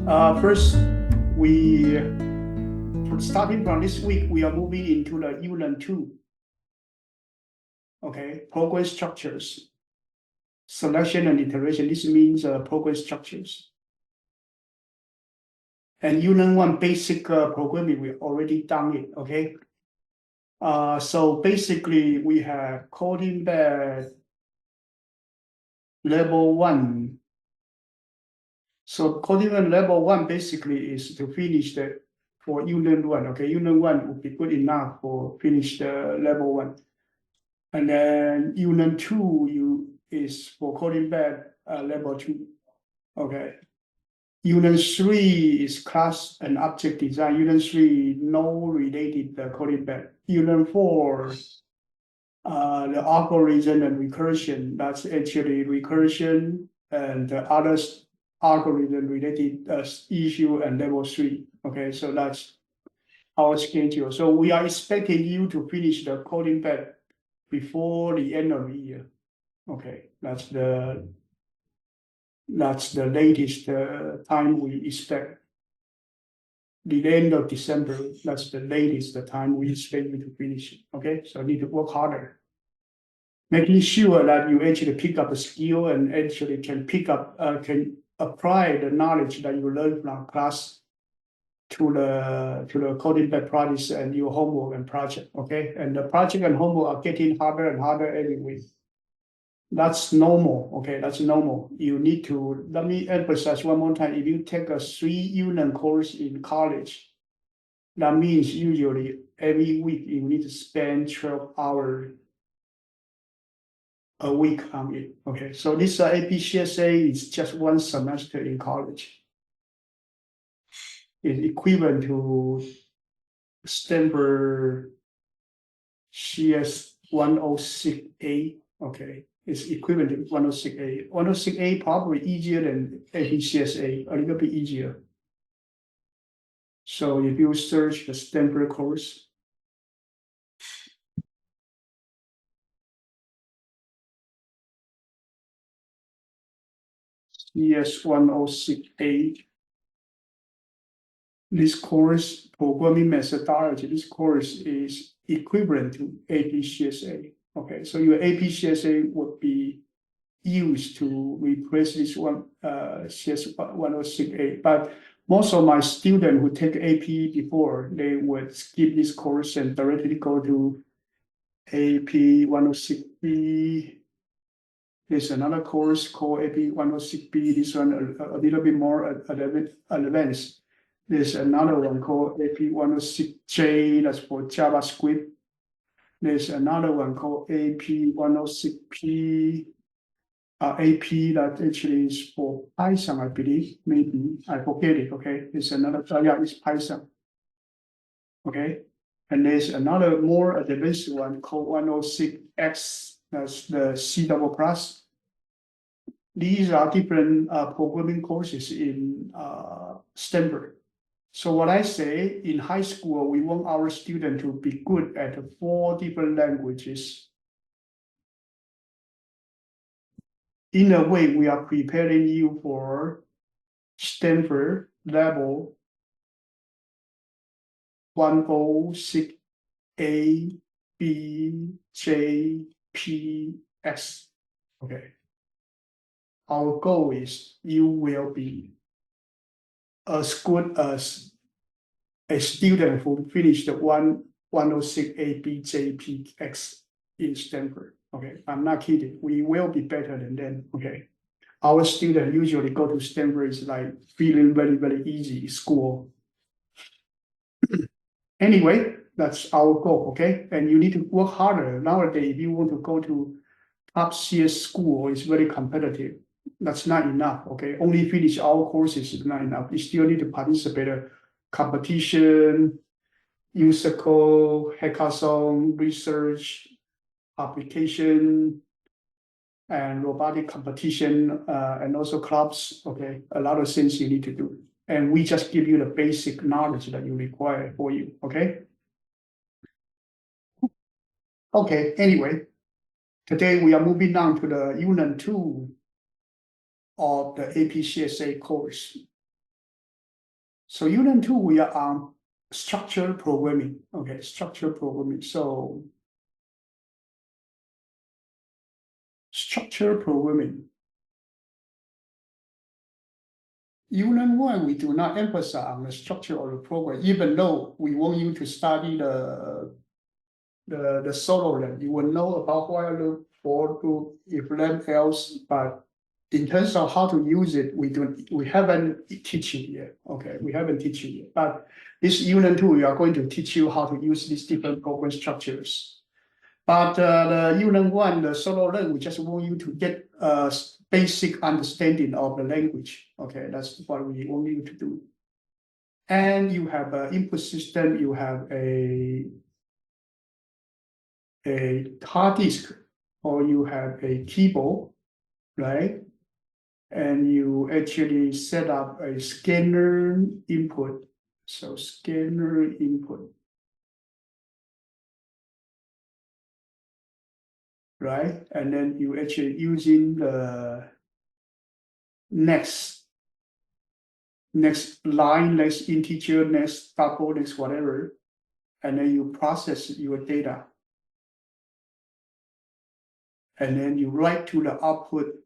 First, we starting from this week, we are moving into the Unit 2. Okay, program structures, selection and iteration. This means program structures. And Unit 1 basic programming, we already done it. Okay. So basically, we have coding bed level 1. So coding bed level 1 basically is to finish the for Unit 1. Okay, Unit 1 would be good enough for finish the level 1. And then Unit 2 is for coding bed level 2. Okay. Unit 3 is class and object design. Unit 3, no related coding bed. Unit 4, the algorithm and recursion. That's actually recursion and the other algorithm related issue and level 3. Okay, so that's our schedule. So we are expecting you to finish the coding bed before the end of the year. Okay, that's the latest time we expect. The end of December, that's the latest time we expect you to finish. Okay, so you need to work harder. Making sure that you actually pick up a skill and actually can can apply the knowledge that you learned from class to the coding bed practice and your homework and project. Okay, and the project and homework are getting harder and harder every week. That's normal. Okay, that's normal. You need to, let me emphasize one more time. If you take a 3-unit course in college, that means usually every week you need to spend 12 hours a week on it. Okay, so this APCSA is just one semester in college. It's equivalent to Stanford CS 106A. Okay, it's equivalent to 106A. 106A probably easier than APCSA, a little bit easier. So if you search the Stanford course, CS 106A, this course, programming methodology, this course is equivalent to APCSA. Okay, so your APCSA would be used to replace this one, CS 106A. But most of my students who take AP before, they would skip this course and directly go to AP 106B. There's another course called AP 106B. This one a little bit more advanced. There's another one called AP 106J, that's for JavaScript. There's another one called AP 106P, AP that actually is for Python, I believe, maybe, I forget it, okay? There's another, yeah, it's Python. Okay, and there's another more advanced one called 106X, that's the C double plus. These are different programming courses in Stanford. So what I say, in high school, we want our student to be good at 4 different languages. In a way, we are preparing you for Stanford level 106A, B, J, P, S. Okay. Our goal is you will be as good as a student who finished the 106A, B, J, P, X in Stanford. Okay, I'm not kidding. We will be better than them. Okay, our students usually go to Stanford is like feeling very, very easy school. Anyway, that's our goal. Okay, and you need to work harder nowadays. If you want to go to top CS school, it's very competitive. That's not enough. Okay, only finish our courses is not enough. You still need to participate in competition, user code, hackathon, research, application, and robotic competition, and also clubs. Okay, a lot of things you need to do. And we just give you the basic knowledge that you require for you. Okay. Okay, anyway, today we are moving on to the Unit 2 of the APCSA course. So Unit 2, we are on structured programming. Okay, structured programming. So structured programming. Unit 1, we do not emphasize on the structure of the program, even though we want you to study the solo learn. You will know about while loop, for loop, if then else, but in terms of how to use it, we haven't teach you yet. Okay, we haven't teach you yet. But this Unit 2, we are going to teach you how to use these different program structures. But the Unit 1, the solo learn, we just want you to get a basic understanding of the language. Okay, that's what we want you to do. And you have an input system, you have a hard disk, or you have a keyboard, right? And you actually set up a scanner input. So scanner input, right? And then you actually using the next line, next integer, next double, next whatever, and then you process your data. And then you write to the output.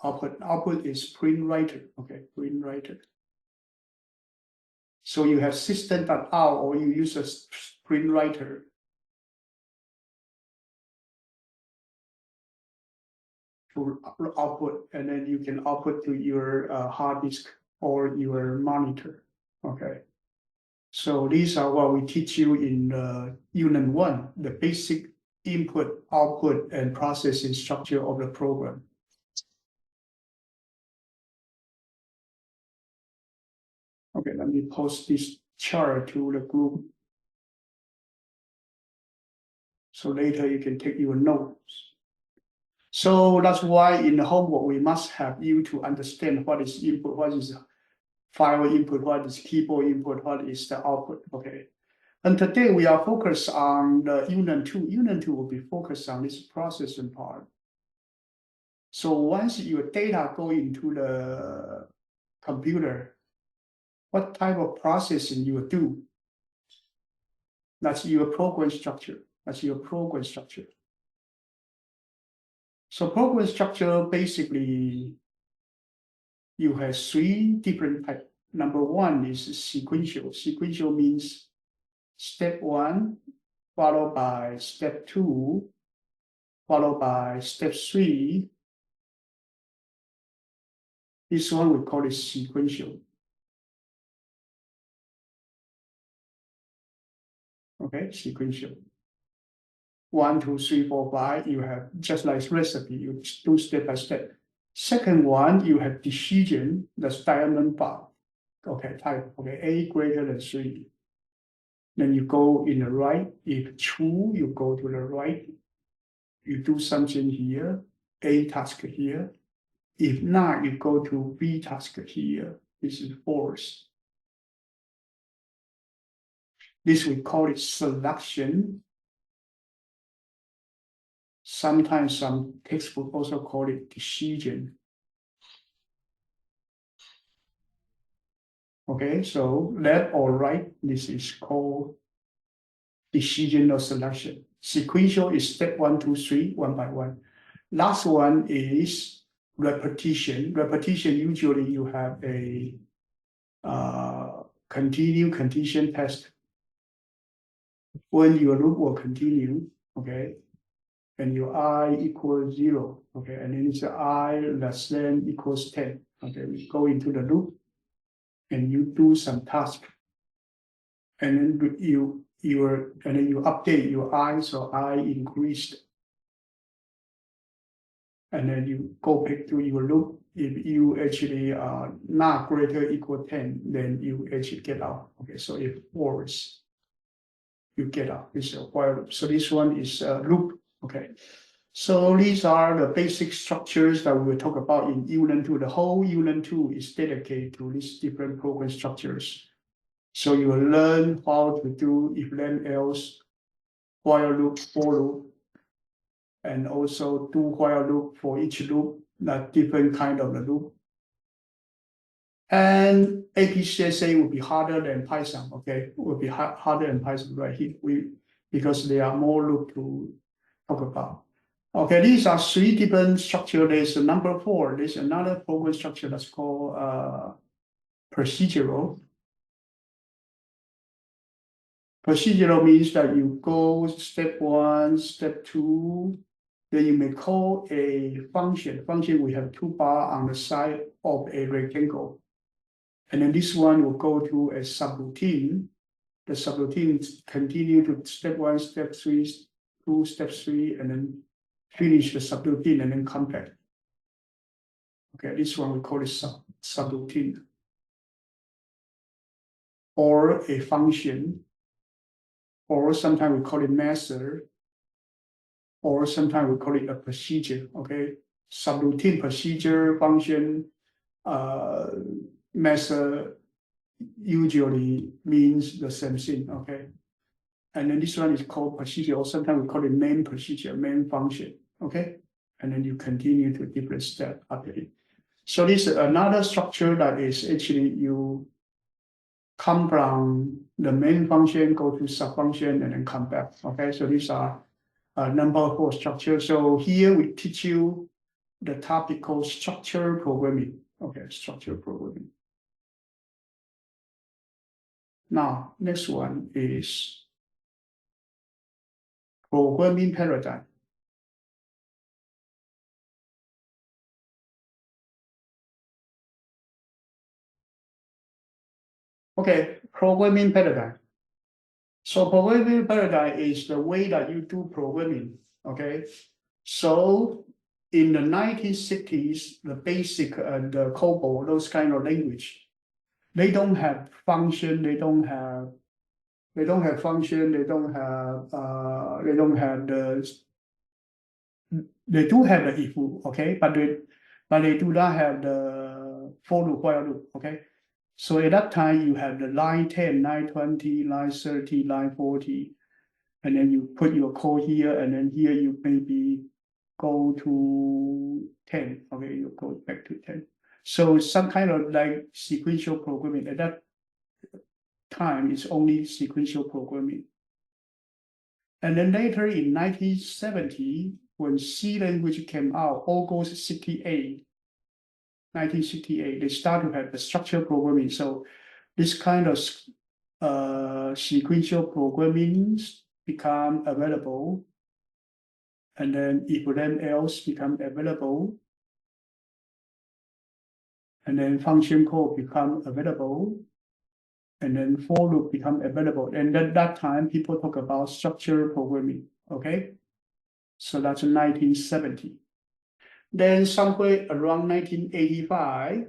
Output is print writer. Okay, print writer. So you have system.out, or you use a print writer. To output, and then you can output to your hard disk or your monitor. Okay. So these are what we teach you in Unit 1, the basic input, output, and processing structure of the program. Okay, let me post this chart to the group. So later you can take your notes. So that's why in the homework, we must have you to understand what is input, what is file input, what is keyboard input, what is the output, okay? And today we are focused on the Unit 2. Unit 2 will be focused on this processing part. So once your data go into the computer, what type of processing you will do? That's your program structure. That's your program structure. So program structure, basically, you have 3 different types. Number 1 is sequential. Sequential means step 1, followed by step 2, followed by step 3. This one we call it sequential. Okay, sequential. 1, 2, 3, 4, 5. You have just like recipe, you do step by step. Second one, you have decision, that's diamond bar. Okay, type, okay, A greater than 3. Then you go in the right. If true, you go to the right. You do something here, A task here. If not, you go to B task here. This is false. This we call it selection. Sometimes some textbook also call it decision. Okay, so left or right, this is called decision or selection. Sequential is step 1, 2, 3, one by one. Last one is repetition. Repetition, usually you have a continue condition test. When your loop will continue, okay, and your I equals 0, okay, and then it's I less than equals 10. Okay, we go into the loop and you do some task, and then you update your I, so I increased, and then you go back to your loop. If you actually are not greater equal 10, then you actually get out. Okay, so if false, you get out. It's a while loop. So this one is a loop. Okay. So these are the basic structures that we will talk about in Unit 2. The whole Unit 2 is dedicated to these different program structures. So you will learn how to do if then else, while loop, for loop, and also do while loop for each loop, that different kind of the loop. And APCSA will be harder than Python, okay? Will be harder than Python, right? Because there are more loop to talk about. Okay, these are three different structures. There's a number 4. There's another program structure that's called procedural. Procedural means that you go step 1, step 2, then you may call a function. Function, we have 2 bars on the side of a rectangle. And then this one will go to a subroutine. The subroutine continue to step 1, step 3, 2, step 3, and then finish the subroutine and then come back. Okay, this one we call it subroutine. Or a function, or sometimes we call it method, or sometimes we call it a procedure. Okay, subroutine, procedure, function, method usually means the same thing. Okay, and then this one is called procedure, or sometimes we call it main procedure, main function. Okay, and then you continue to different step after it. So this is another structure that is actually you come from the main function, go to subfunction, and then come back. Okay, so these are number 4 structure. So here we teach you the topic called structured programming. Okay, structured programming. Now, next one is programming paradigm. Okay, programming paradigm. So programming paradigm is the way that you do programming. Okay, so in the 1960s, the BASIC and the COBOL, those kind of language, they don't have function, they don't have function, they do have the if, okay, but they do not have the for loop, while loop, okay. So at that time you have the line 10, line 20, line 30, line 40, and then you put your code here, and then here you maybe go to 10, okay, you go back to 10. So some kind of like sequential programming. At that time, it's only sequential programming. And then later in 1970, when C language came out, August 68, 1968, they start to have the structured programming. So this kind of sequential programming become available. And then if then else become available, and then function code become available, and then for loop become available. And at that time, people talk about structured programming, okay? So that's 1970. Then somewhere around 1985,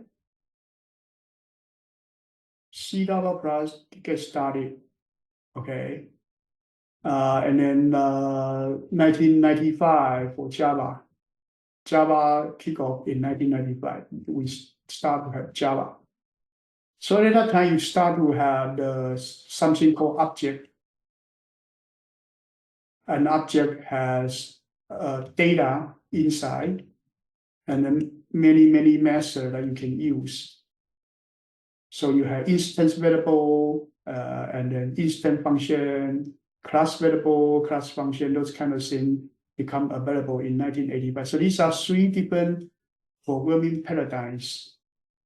C++ get started, okay? And then 1995 for Java. Java kick off in 1995. We start to have Java. So at that time, you start to have something called object. An object has data inside, and then many methods that you can use. So you have instance variable, and then instant function, class variable, class function, those kind of things become available in 1985. So these are 3 different programming paradigms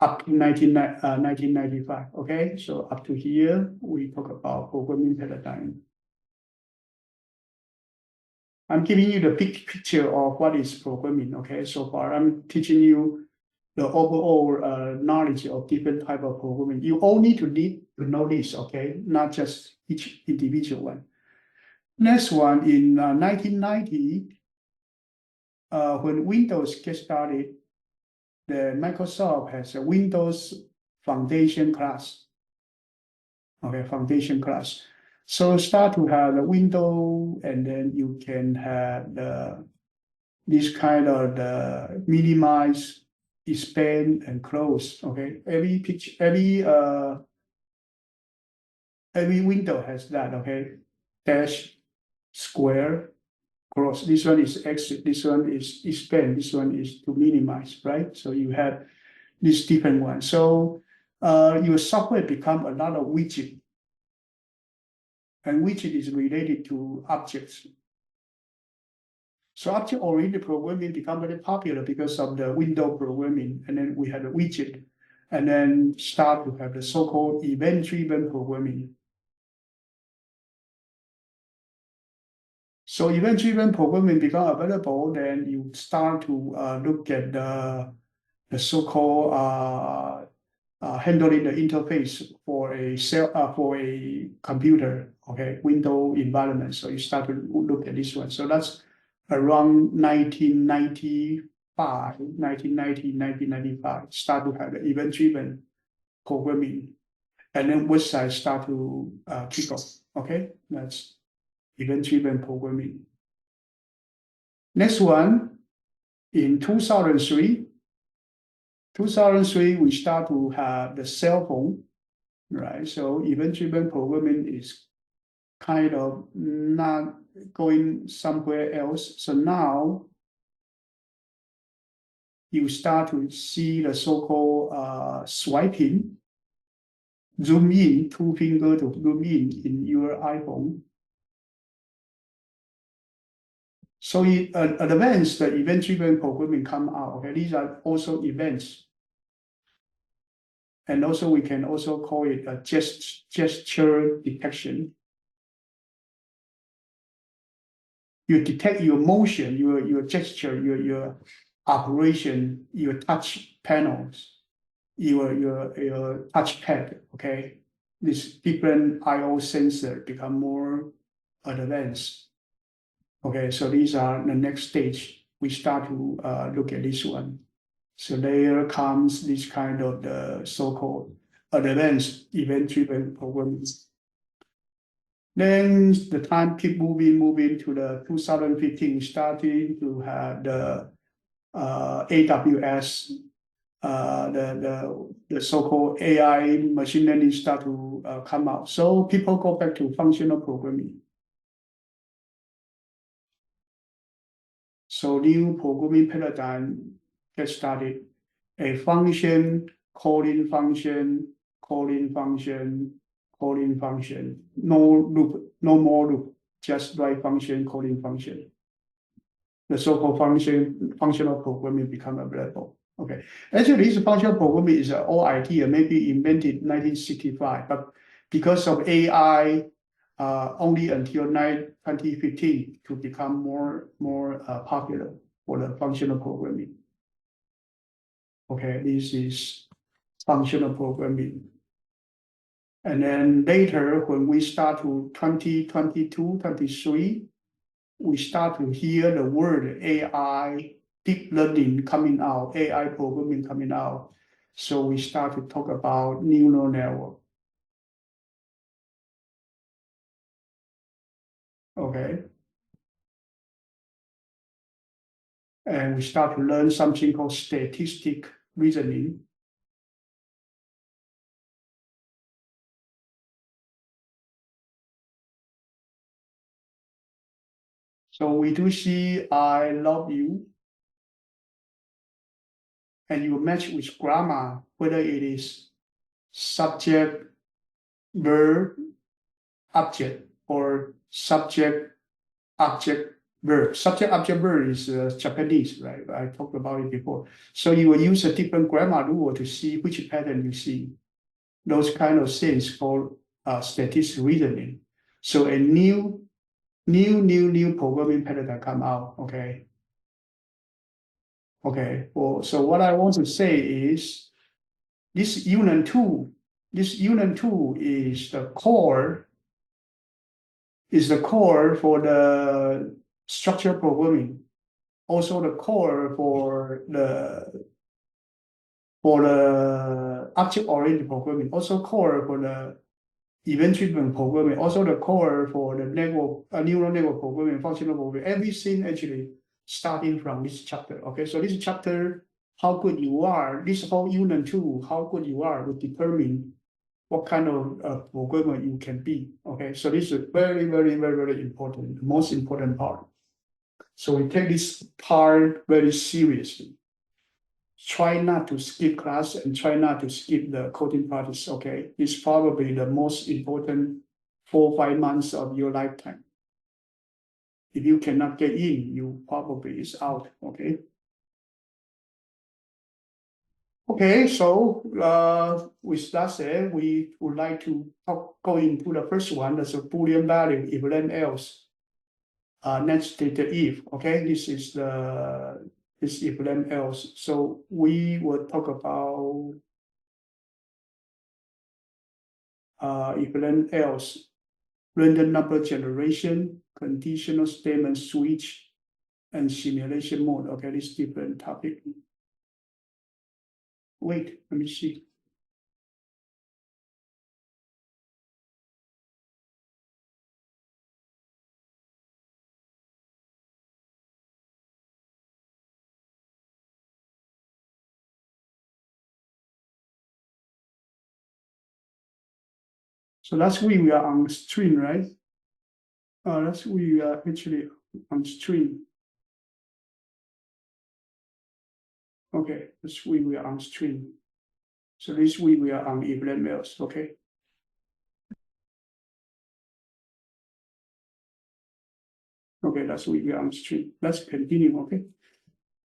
up to 1995, okay? So up to here, we talk about programming paradigm. I'm giving you the big picture of what is programming, okay? So far, I'm teaching you the overall knowledge of different type of programming. You all need to know this, okay? Not just each individual one. Next one, in 1990, when Windows get started, the Microsoft has a Windows Foundation class. Okay, foundation class. So start to have the window, and then you can have this kind of the minimize, expand, and close. Okay, every window has that. Okay, dash, square, cross. This one is exit. This one is expand. This one is to minimize. Right. So you have this different one. So your software become a lot of widget. And widget is related to objects. So object-oriented programming become very popular because of the window programming, and then we had a widget, and then start to have the so-called event-driven programming. So event-driven programming become available, then you start to look at the so-called handling the interface for a computer, okay, window environment. So you start to look at this one. So that's around 1995, 1995, start to have the event-driven programming, and then websites start to kick off. Okay, that's event-driven programming. Next one, in 2003, we start to have the cell phone, right? So event-driven programming is kind of not going somewhere else. So now you start to see the so-called swiping, zoom in, two finger to zoom in your iPhone. So advanced the event-driven programming come out. Okay, these are also events. And also we can also call it a gesture detection. You detect your motion, your gesture, your operation, your touch panels, your touch pad, okay? This different I/O sensor become more advanced. Okay, so these are the next stage. We start to look at this one. So there comes this kind of the so-called advanced event-driven programming. Then the time keep moving to the 2015, starting to have the AWS, the so-called AI machine learning start to come out. So people go back to functional programming. So new programming paradigm gets started. A function, calling function, no loop, no more loop, just write function, calling function. The so-called functional programming become available. Okay, actually, this functional programming is an old idea, maybe invented 1965, but because of AI, only until 2015 to become more popular for the functional programming. Okay, this is functional programming. And then later, when we start to 2022, 23, we start to hear the word AI, deep learning coming out, AI programming coming out. So we start to talk about neural network. Okay. And we start to learn something called statistic reasoning. So we do see I love you, and you match with grammar, whether it is subject, verb, object, or subject, object, verb. Subject, object, verb is Japanese, right? I talked about it before. So you will use a different grammar rule to see which pattern you see. Those kind of things called statistic reasoning. So a new programming pattern come out, okay? Okay, well, so what I want to say is this unit 2 is the core for the structured programming, also the core for the object-oriented programming, also core for the event-driven programming, also the core for the neural network programming, functional programming, everything actually starting from this chapter. Okay, so this chapter, how good you are, this whole unit 2, how good you are will determine what kind of programmer you can be. Okay, so this is very important, the most important part. So we take this part very seriously. try not to skip class and try not to skip the coding practice, okay? It's probably the most important 4 or 5 months of your lifetime. If you cannot get in, you probably is out, okay? Okay, so with that said, we would like to go into the first one, that's a Boolean value, if then else. Next data if, okay, this is this if then else. So we will talk about if then else, random number generation, conditional statement switch, and simulation mode. Okay, this different topic. Wait, let me see. So last week we are on string, right? Last week we are actually on string. Okay, this week we are on string. So this week we are on if then else. Okay. Okay, that's week we are on string. Let's continue. Okay.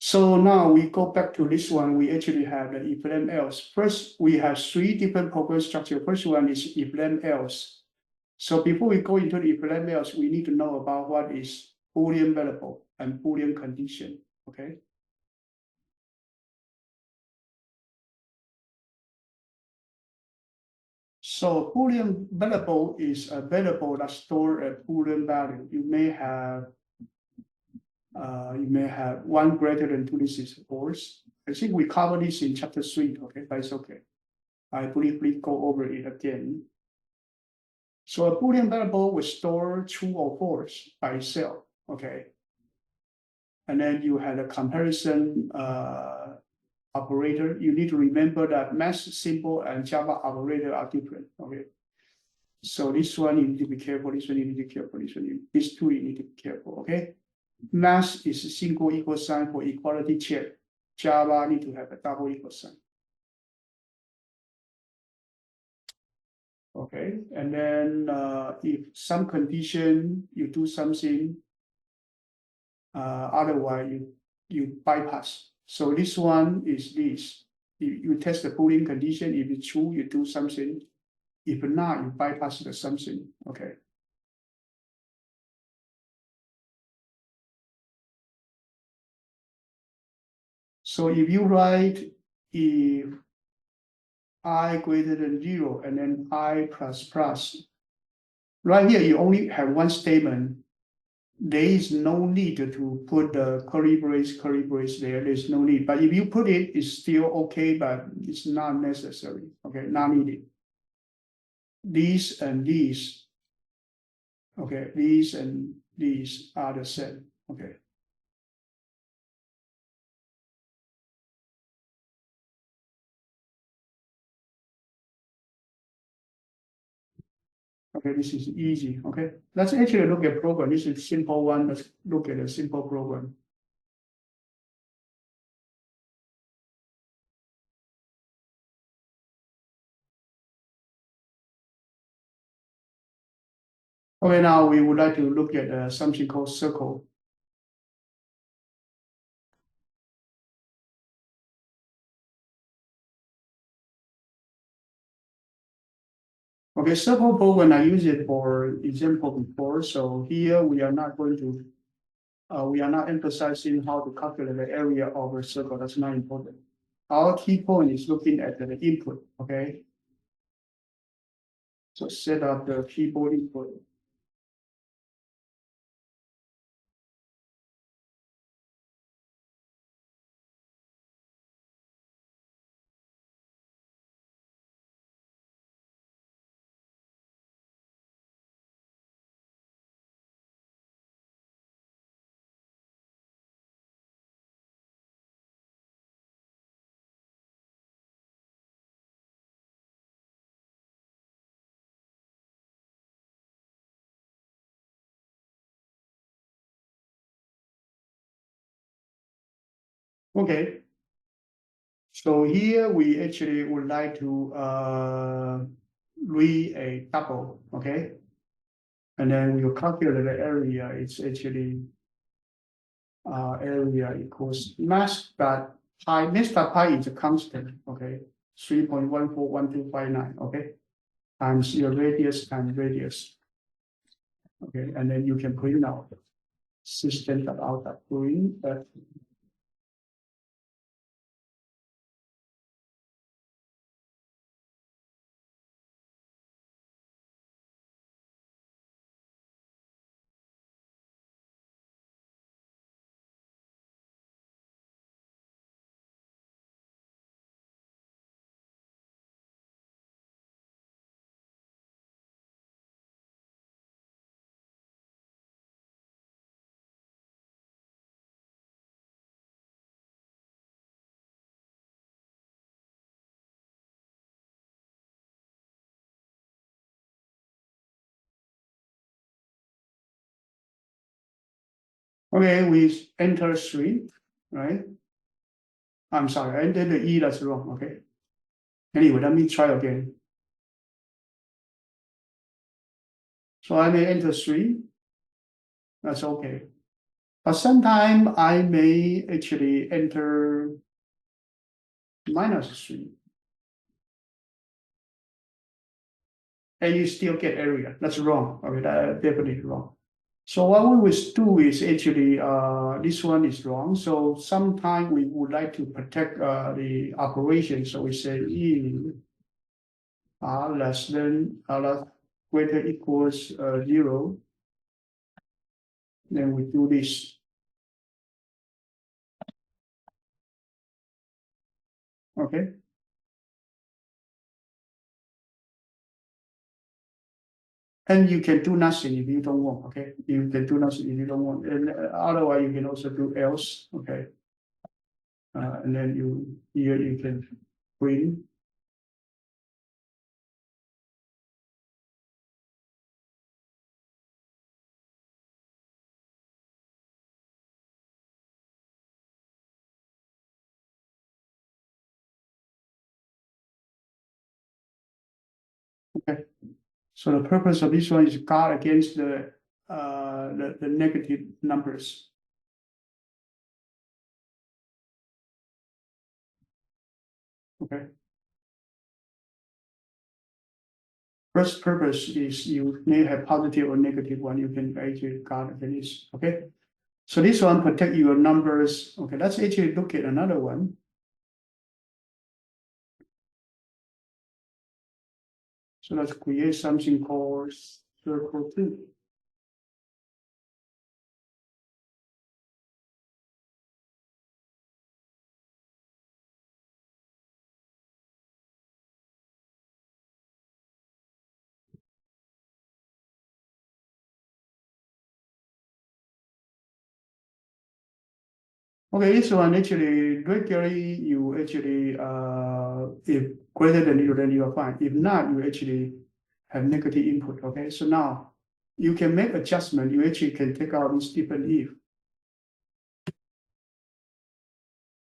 So now we go back to this one. We actually have the if then else. First, we have 3 different program structure. First one is if then else. So before we go into the if then else, we need to know about what is Boolean variable and Boolean condition. Okay. So Boolean variable is a variable that store a Boolean value. You may have 1 greater than 2. This is false. I think we covered this in chapter 3. Okay, but it's okay. I briefly go over it again. So a Boolean variable will store true or false by itself. Okay. And then you had a comparison operator. You need to remember that math symbol and Java operator are different. Okay. So this one you need to be careful. This one you need to be careful. These two you need to be careful. Okay. Math is a single equal sign for equality check. Java need to have a double equal sign. Okay, and then if some condition you do something, otherwise you bypass. So this one is this. You test the Boolean condition. If it's true, you do something. If not, you bypass the something. Okay. So if you write if I greater than 0 and then I plus plus, right here you only have one statement. There is no need to put the curly brace there. There's no need. But if you put it, it's still okay, but it's not necessary. Okay, not needed. These and these, okay, these and these are the same. Okay. Okay, this is easy. Okay, let's actually look at program. This is simple one. Let's look at a simple program. Okay, now we would like to look at something called circle. Okay, circle program, I use it for example before. So here we are not going to, we are not emphasizing how to calculate the area of a circle. That's not important. Our key point is looking at the input. Okay. So set up the keyboard input. Okay. So here we actually would like to read a double, okay? And then we will calculate the area. It's actually area equals mass dot pi. Mass dot pi is a constant, okay? 3.141259, okay? Times your radius times radius. Okay, and then you can print out system.out.print. Okay, we enter 3, right? I'm sorry, I entered the E, that's wrong, okay? Anyway, let me try again. So I may enter 3, that's okay. But sometimes I may actually enter -3. And you still get area, that's wrong, okay, that's definitely wrong. So what we will do is actually, this one is wrong. So sometimes we would like to protect the operation. So we say if less than greater equals 0, then we do this. Okay. And you can do nothing if you don't want. Okay. You can do nothing if you don't want. And otherwise, you can also do else. Okay. And then here you can print. Okay. So the purpose of this one is guard against the negative numbers. Okay. First purpose is you may have positive or negative one. You can actually guard against. Okay. So this one protect your numbers. Okay. Let's actually look at another one. So let's create something called circle 2. Okay, this one actually regularly you actually if greater than 0, then you are fine. If not, you actually have negative input. Okay, so now you can make adjustment. You actually can take out this different if.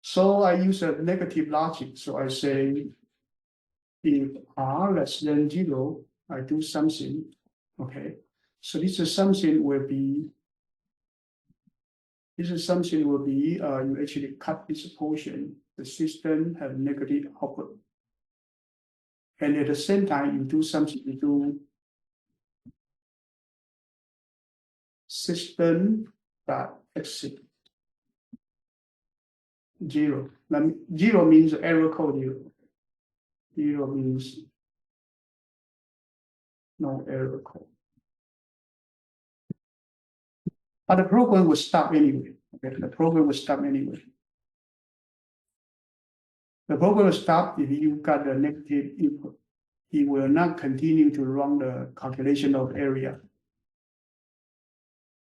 So I use a negative logic. So I say if r less than 0, I do something. Okay, so this is something will be. This is something will be you actually cut this portion. The system have negative output, and at the same time you do something. You do system dot exit 0. Now, 0 means error code 0. 0 means no error code. But the program will stop anyway. Okay, the program will stop anyway. The program will stop if you got the negative input. It will not continue to run the calculation of area.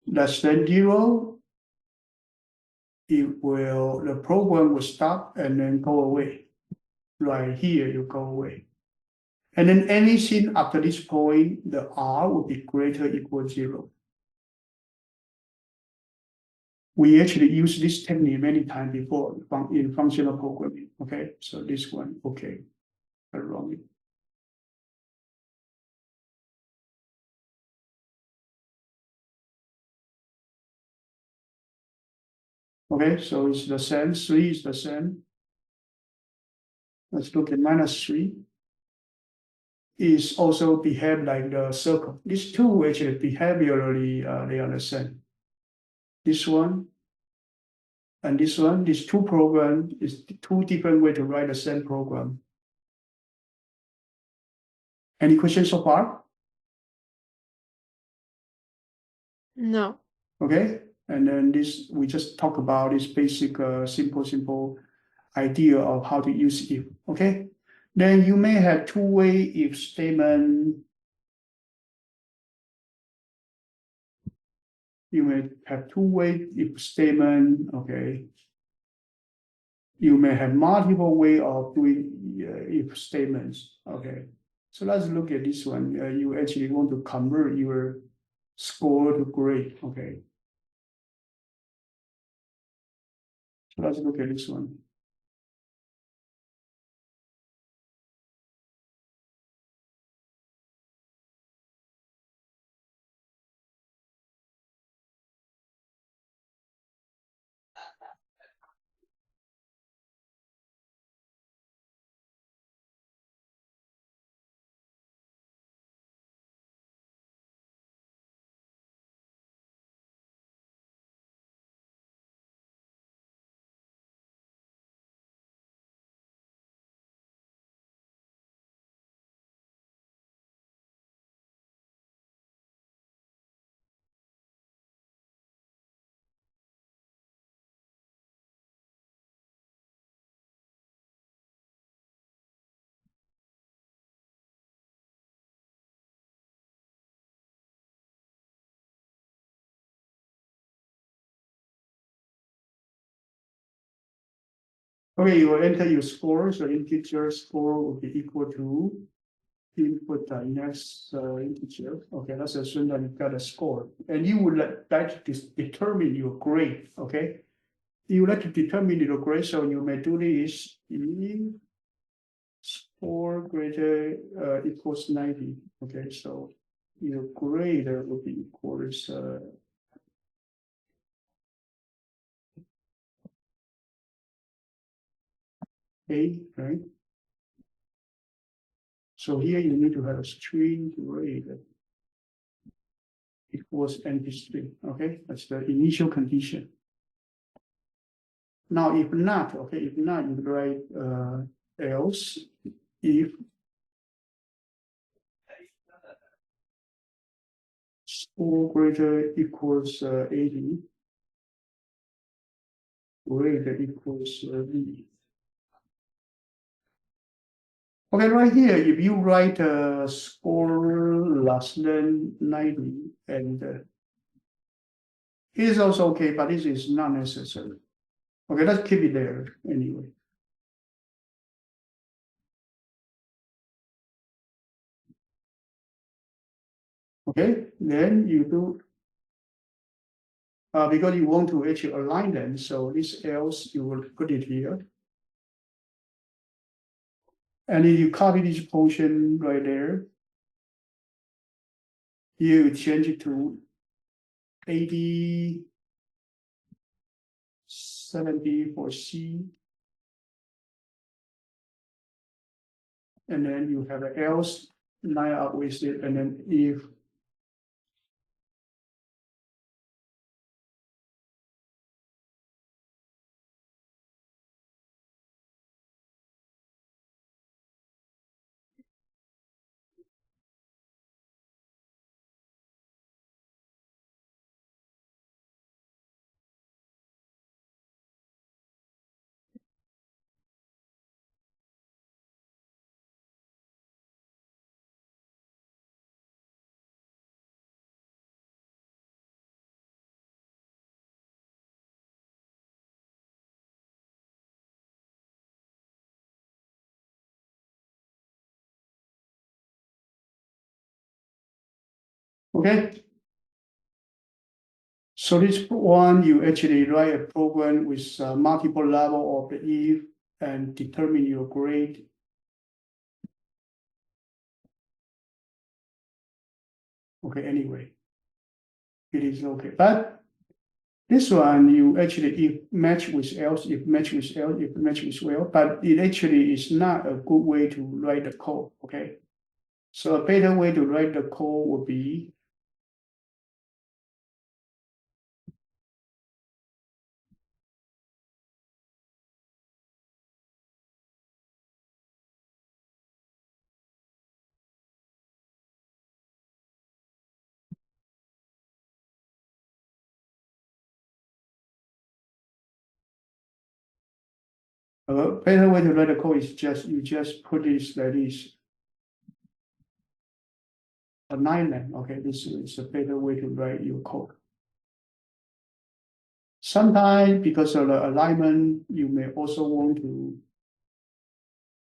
Less than 0, the program will stop and then go away. Right here, you go away. And then anything after this point, the R will be greater equal 0. we actually use this technique many times before in functional programming. Okay, so this one, okay, wrong. Okay, so it's the same. 3 is the same. Let's look at -3. Is also behave like the circle. These two actually behaviorally they are the same. This one and this one, these two programs is two different ways to write the same program. Any questions so far? No. Okay, and then this we just talk about this basic simple idea of how to use if. Okay, then you may have two-way if statement. You may have two-way if statement. Okay, you may have multiple way of doing if statements. Okay, so let's look at this one. You actually want to convert your score to grade. Okay, so let's look at this one. Okay, you will enter your score. So integer score will be equal to input the next integer. Okay, let's assume that you've got a score, and you would like to determine your grade. Okay, you would like to determine your grade, so you may do this if score greater equals 90. Okay, so your grade will be equals 8, right? So here you need to have a string grade equals empty string. Okay, that's the initial condition. Now, if not, okay, if not, you write else if score greater equals 80, grade equals V. Okay, right here, if you write score less than 90, and it is also okay, but this is not necessary. Okay, let's keep it there anyway. Okay, then you do, because you want to actually align them, so this else you will put it here. And then you copy this function right there. You change it to 80, 70 for C. And then you have an else line up with it, and then if okay. So this one, you actually write a program with multiple level of the if and determine your grade. Okay, anyway, it is okay. But this one, you actually if match with else, if match with else, if match with well, but it actually is not a good way to write the code. Okay, so a better way to write the code would be a better way to write the code is just you just put this like this. Alignment, okay, this is a better way to write your code. Sometimes because of the alignment, you may also want to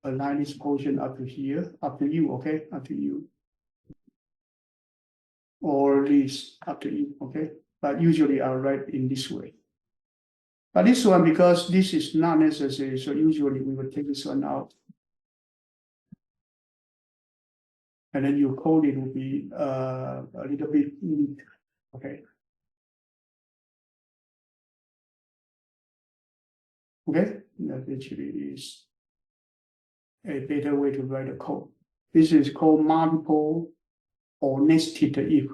align this portion up to here, up to you, okay, up to you. Or this up to you, okay? But usually I'll write in this way. But this one, because this is not necessary, so usually we will take this one out. And then your coding will be a little bit neat, okay? Okay, that actually is a better way to write a code. This is called multiple or nested if,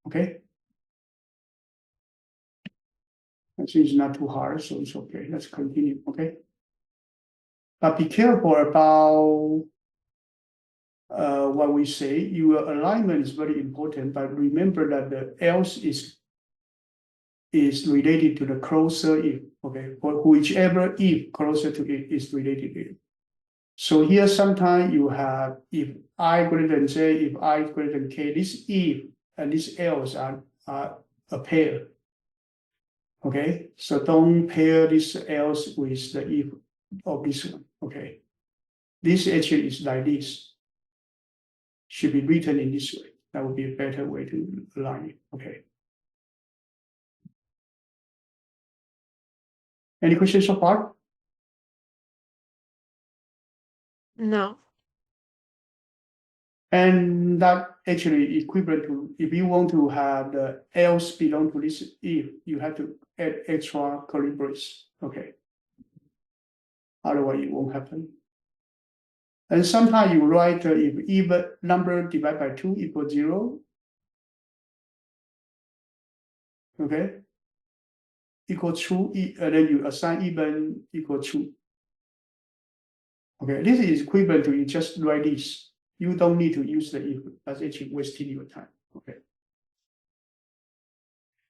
okay? I think it's not too hard, so it's okay. Let's continue, okay? But be careful about what we say. Your alignment is very important, but remember that the else is related to the closer if, okay? For whichever if closer to it is related to it. So here sometimes you have if I greater than j, if I greater than k, this if and this else are a pair. Okay, so don't pair this else with the if of this one. Okay, this actually is like this. Should be written in this way. That would be a better way to align it. Okay. Any questions so far? No. And that actually equivalent to if you want to have the else belong to this if, you have to add extra curly brace. Okay. Otherwise, it won't happen. And sometimes you write if even number divided by 2 equals 0. Okay. Equal true, and then you assign even equal true. Okay, this is equivalent to you just write this. You don't need to use the if. That's actually wasting your time. Okay.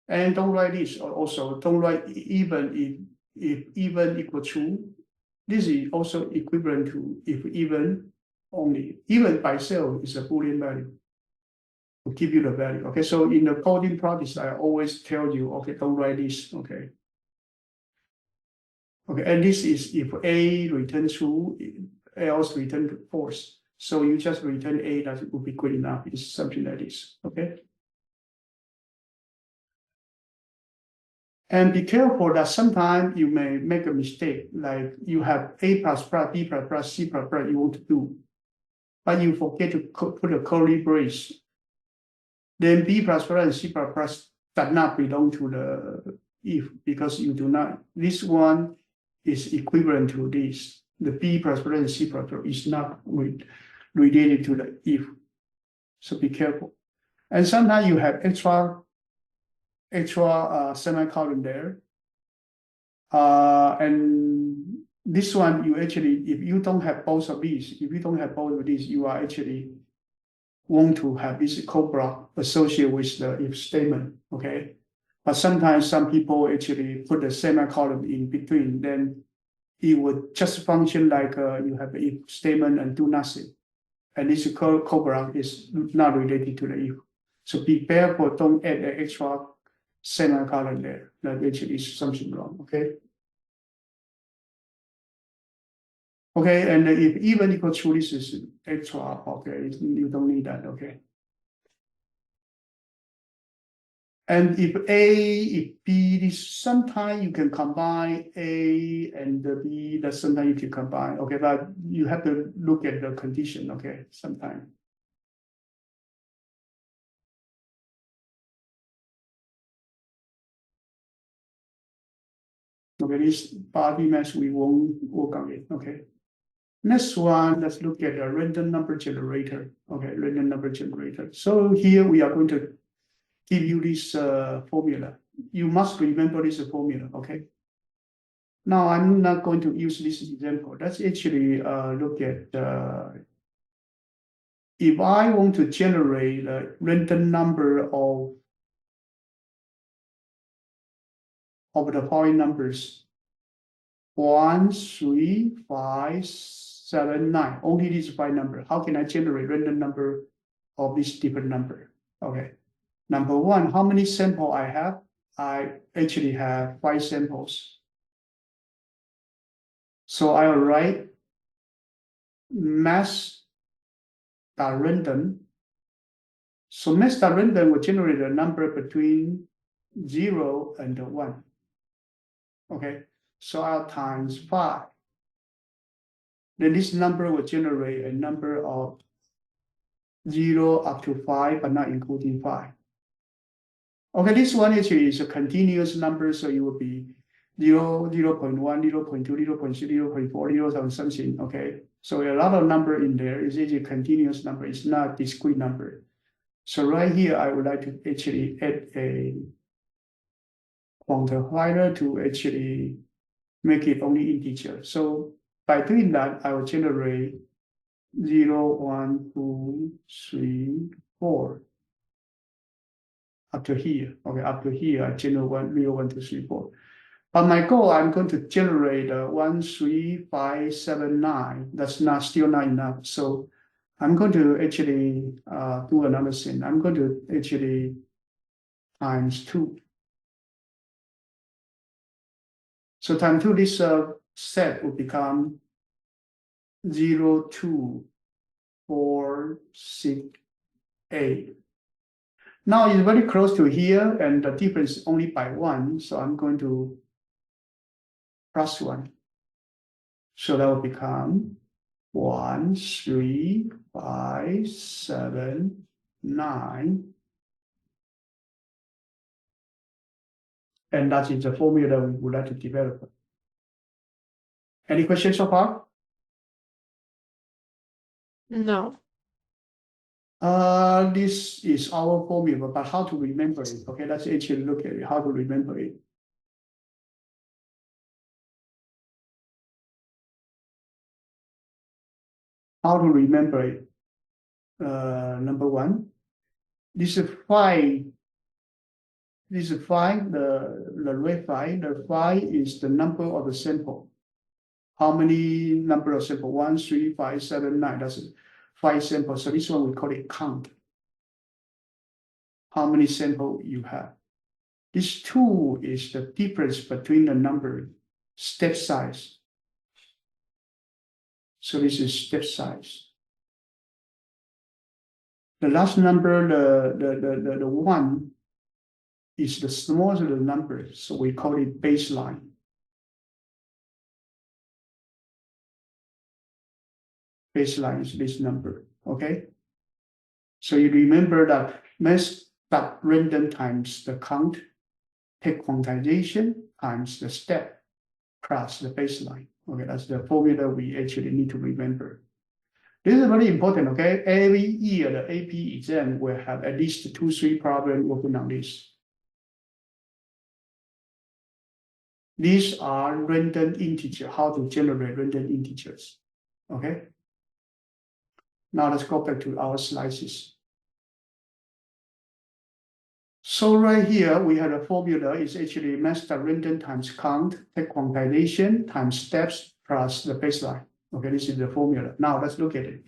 And don't write this. Also, don't write even if even equal true. This is also equivalent to if even only. Even by itself is a Boolean value. To give you the value. Okay, so in the coding practice, I always tell you, okay, don't write this. Okay. Okay, and this is if A return true, else return false. So you just return A, that would be good enough. It's something like this. Okay. And be careful that sometimes you may make a mistake, like you have A plus plus, B plus plus, C plus plus you want to do, but you forget to put a curly brace. Then B plus plus and C plus plus does not belong to the if because you do not. This one is equivalent to this. The B plus plus and C plus plus is not related to the if. So be careful. And sometimes you have extra semicolon there. And this one, you actually, if you don't have both of these, you are actually want to have this code block associated with the if statement, okay? But sometimes some people actually put the semicolon in between, then it would just function like you have the if statement and do nothing. And this code block is not related to the if. So be careful, don't add an extra semicolon there. That actually is something wrong, okay? Okay, and if even equal true, this is extra, okay, you don't need that, okay? And if A, if B, this sometimes you can combine A and the B, that sometimes you can combine, okay, but you have to look at the condition, okay, sometimes. Okay, this body mass we won't work on it, okay. Next one, let's look at a random number generator, okay, random number generator. So here we are going to give you this formula. You must remember this formula, okay? Now I'm not going to use this example. Let's actually look at if I want to generate a random number of the following numbers: 1, 3, 5, 7, 9. Only these 5 numbers. How can I generate random number of this different number? Okay. Number one, how many samples I have? I actually have 5 samples. So I will write mass.random. So mass.random will generate a number between 0 and 1. Okay, so I'll times 5. Then this number will generate a number of 0 up to 5, but not including 5. Okay, this one actually is a continuous number, so it will be 0, 0.1, 0.2, 0.3, 0.4, 0, something, okay? So a lot of number in there is actually a continuous number, it's not discrete number. So right here, I would like to actually add a quantifier to actually make it only integer. So by doing that, I will generate 0, 1, 2, 3, 4. Up to here, okay, up to here, I generate 1, 0, 1, 2, 3, 4. But my goal, I'm going to generate 1, 3, 5, 7, 9. That's still not enough. So I'm going to actually do another thing. I'm going to actually times 2. So times 2, this set will become 0, 2, 4, 6, 8. Now it's very close to here, and the difference is only by 1. So I'm going to plus 1. So that will become 1, 3, 5, 7, 9. And that is the formula we would like to develop. Any questions so far? No. This is our formula, but how to remember it? Okay, let's actually look at it, how to remember it. How to remember it? Number one, this is 5. This is 5, the red 5. The 5 is the number of the sample. How many number of sample? 1, 3, 5, 7, 9. That's 5 samples. So this one we call it count. How many sample you have? This 2 is the difference between the number step size. So this is step size. The last number, the 1 is the smallest of the number. So we call it baseline. Baseline is this number, okay? So you remember that mass.random times the count, take quantization times the step plus the baseline. Okay, that's the formula we actually need to remember. This is very important, okay? Every year, the AP exam will have at least 2, 3 problems working on this. These are random integers, how to generate random integers, okay? Now let's go back to our slices. So right here, we have a formula. It's actually mass.random times count, take quantization times steps plus the baseline. Okay, this is the formula. Now let's look at it.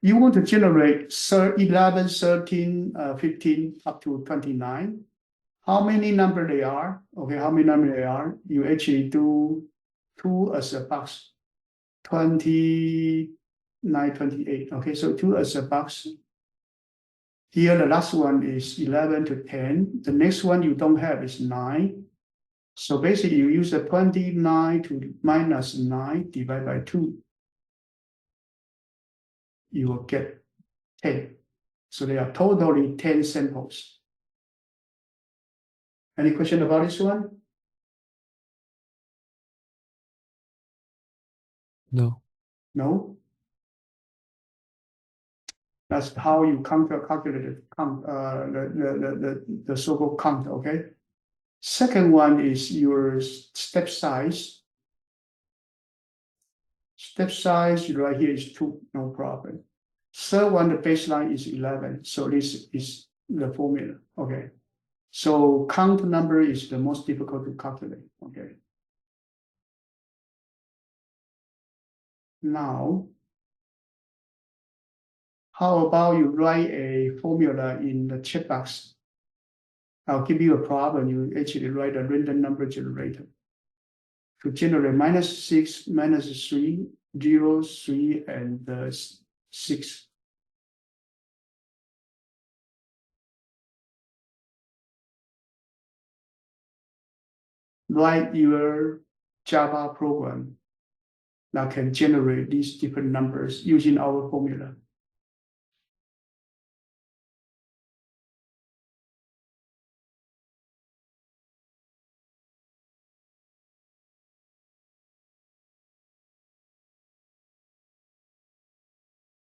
You want to generate 11, 13, 15, up to 29. How many number they are? Okay, how many number they are? You actually do 2 as a box, 29, 28. Okay, so 2 as a box. Here, the last one is 11 to 10. The next one you don't have is 9. So basically, you use the 29 to minus 9 divided by 2. You will get 10. So there are totally 10 samples. Any question about this one? No. No? That's how you calculate the so-called count, okay? Second one is your step size. Step size right here is 2, no problem. Third one, the baseline is 11. So this is the formula, okay? So count number is the most difficult to calculate, okay? Now, how about you write a formula in the checkbox? I'll give you a problem. You actually write a random number generator to generate -6, -3, 0, 3, and 6. Write your Java program that can generate these different numbers using our formula.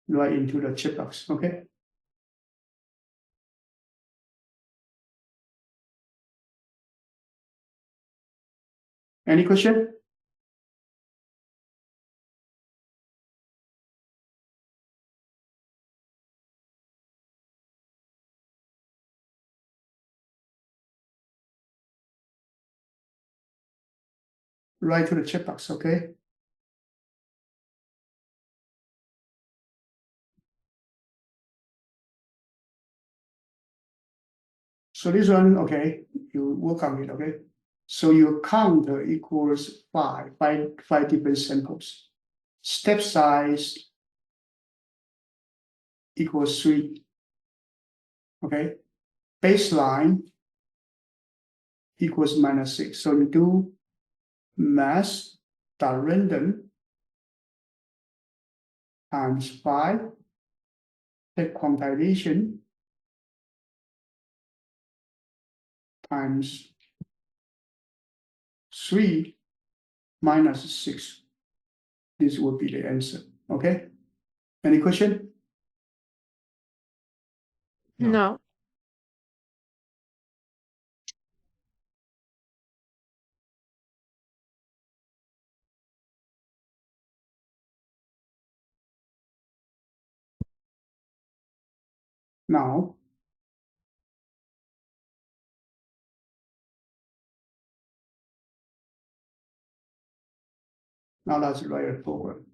Right into the checkbox, okay? Any question? Right to the checkbox, okay? So this one, okay, you work on it, okay? So your count equals 5 different samples. Step size equals 3, okay? Baseline equals -6. So you do mass.random times 5, take quantization times 3 minus 6. This would be the answer, okay? Any question? No. Now, let's write a program.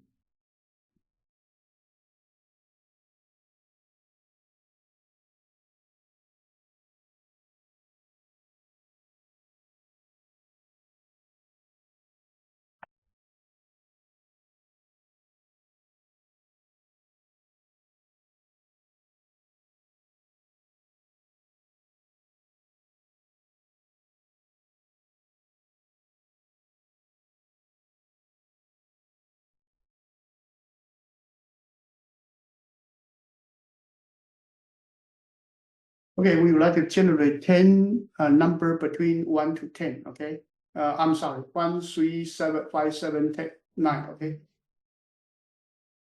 Okay, we would like to generate 10 number between 1 to 10, okay? I'm sorry, 1, 3, 7, 5, 7, 10, 9, okay?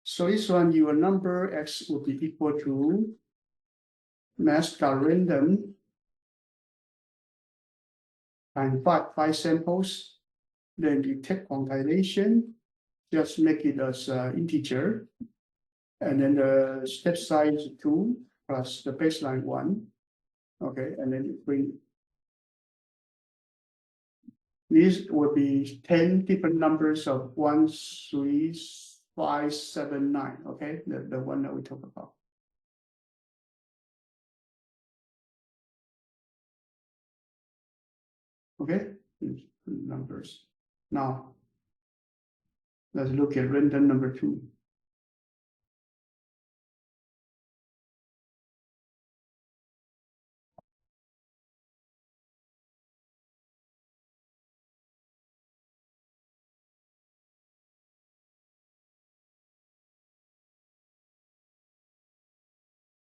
So this one, your number x will be equal to mass.random times 5 samples. Then you take quantization, just make it as integer. And then the step size 2 plus the baseline 1. Okay, and then you bring these will be 10 different numbers of 1, 3, 5, 7, 9. Okay, the one that we talk about. Okay, these numbers. Now, let's look at random number 2.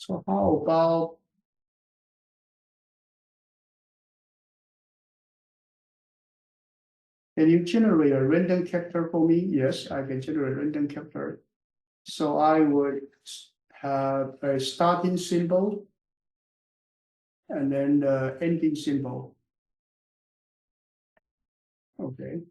So how about can you generate a random character for me? Yes, I can generate a random character. So I would have a starting symbol and then the ending symbol. Okay.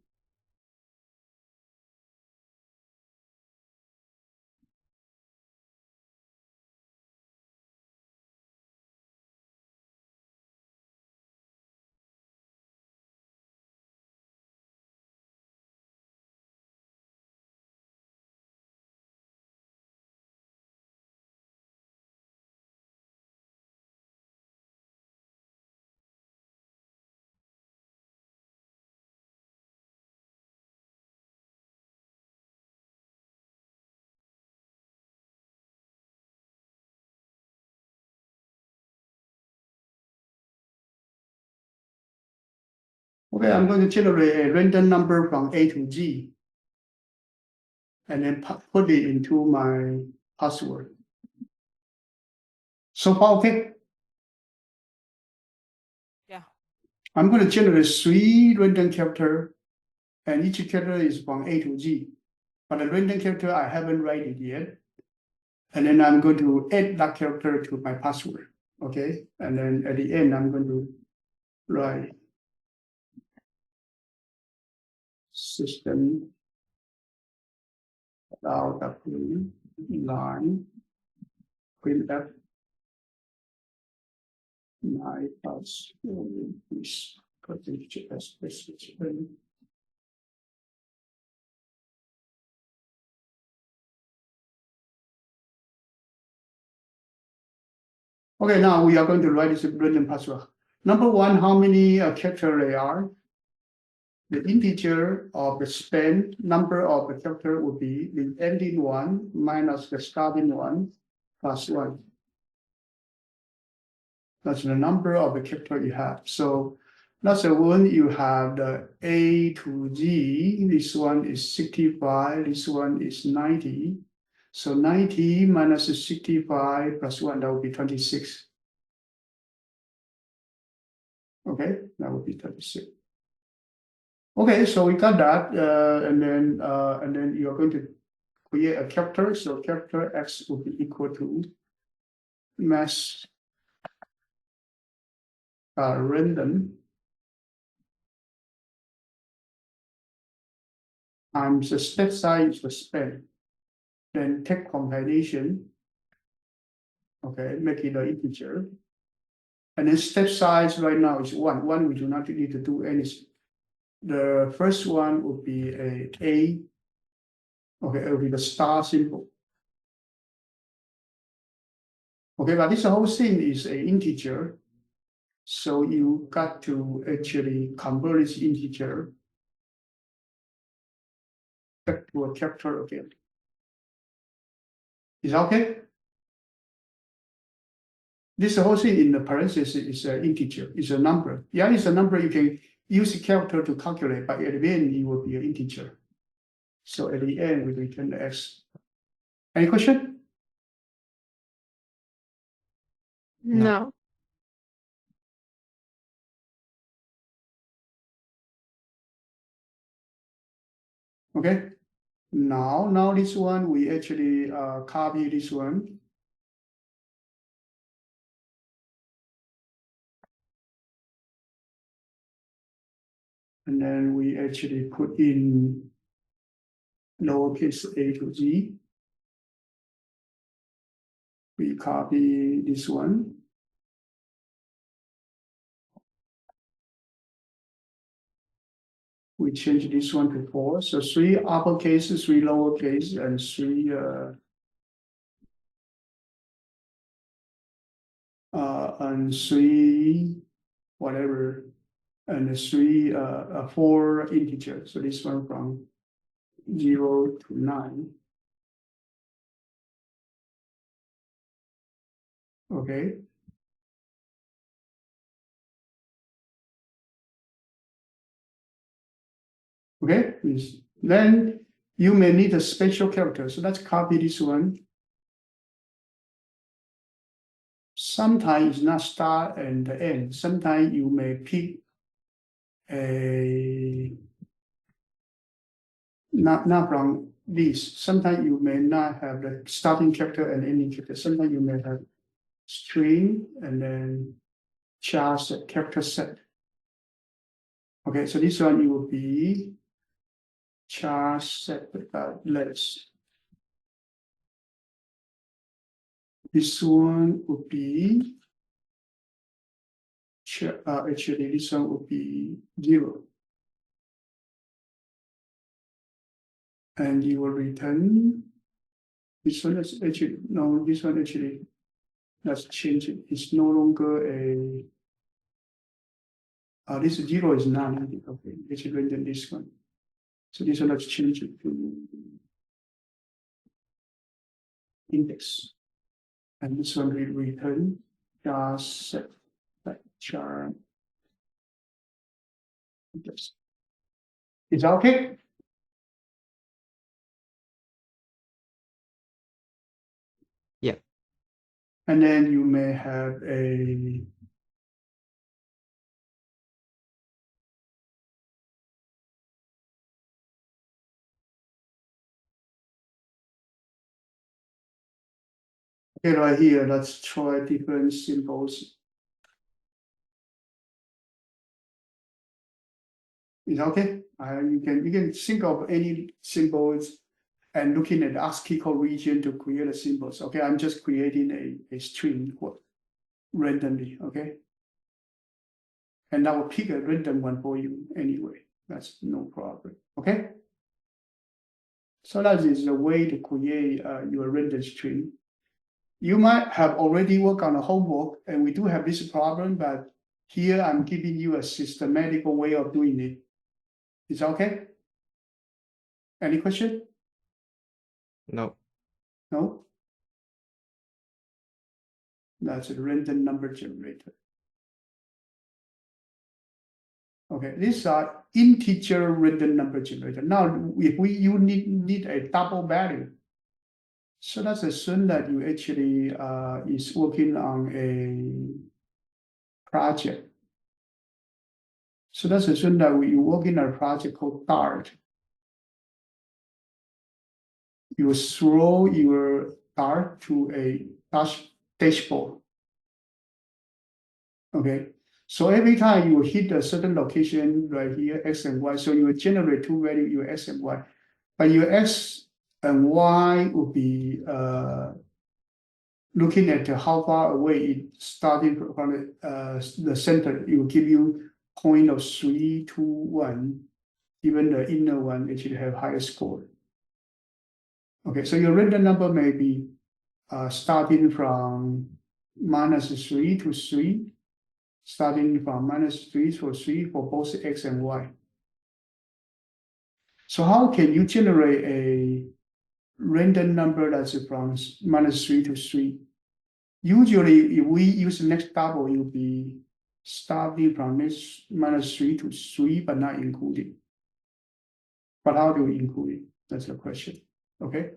Okay, I'm going to generate a random number from A to G and then put it into my password. So far, okay? Yeah. I'm going to generate 3 random characters, and each character is from A to G. But the random character, I haven't write it yet. And then I'm going to add that character to my password. Okay, and then at the end, I'm going to write system w line printf my password is percentage as message. Okay, now we are going to write this random password. Number one, how many characters they are? The integer of the span number of the character would be the ending one minus the starting one plus 1. That's the number of the character you have. So that's the one you have the A to G. This one is 65. This one is 90. So 90 minus 65 plus 1, that would be 26. Okay, that would be 26. Okay, so we got that, and then you are going to create a character. So character X will be equal to mass random times the step size the span. Then take compilation. Okay, make it an integer. And then step size right now is 1. 1, we do not need to do anything. The first one would be a. Okay, it will be the star symbol. Okay, but this whole thing is an integer. So you got to actually convert this integer back to a character again. Is that okay? This whole thing in the parentheses is an integer, it's a number. Yeah, it's a number you can use a character to calculate, but at the end it will be an integer. So at the end we return the x. Any question? No. Okay. Now this one we actually copy this one. And then we actually put in lowercase a to g. We copy this one. We change this one to 4. So 3 uppercase, 3 lowercase, and 3 and 3 whatever, and 3 4 integer. So this one from 0 to 9. Okay. Okay, then you may need a special character. So let's copy this one. sometimes it's not start and the end. Sometimes you may pick a not from this. Sometimes you may not have the starting character and ending character. Sometimes you may have string and then char set, character set. Okay, so this one it will be char set less. This one would be actually this one would be 0. And you will return this one is actually no, this one actually let's change it. It's no longer a this 0 is not needed. Okay, let's render this one. So this one let's change it to index. And this one will return just set like char index. Is that okay? Yeah. And then you may have a okay, right here, let's try different symbols. Is that okay? You can think of any symbols and looking at the ASCII code region to create the symbols. Okay, I'm just creating a string randomly. Okay, and I will pick a random one for you anyway. That's no problem. Okay. So that is the way to create your random string. You might have already worked on a homework, and we do have this problem, but here I'm giving you a systematic way of doing it. Is that okay? Any question? No. No? That's a random number generator. Okay, these are integer random number generator. Now, if you need a double value, so let's assume that you actually is working on a project. So let's assume that you work in a project called Dart. You throw your Dart to a dashboard. Okay, so every time you hit a certain location right here, X and Y, so you will generate two values, your X and Y. But your X and Y will be looking at how far away it starting from the center. It will give you point of 3, 2, 1. Even the inner one actually have higher score. Okay, so your random number may be starting from -3 to 3, starting from -3 to 3 for both X and Y. So how can you generate a random number that's from -3 to 3? Usually, if we use the next double, it will be starting from -3 to 3, but not including. But how do we include it? That's the question. Okay.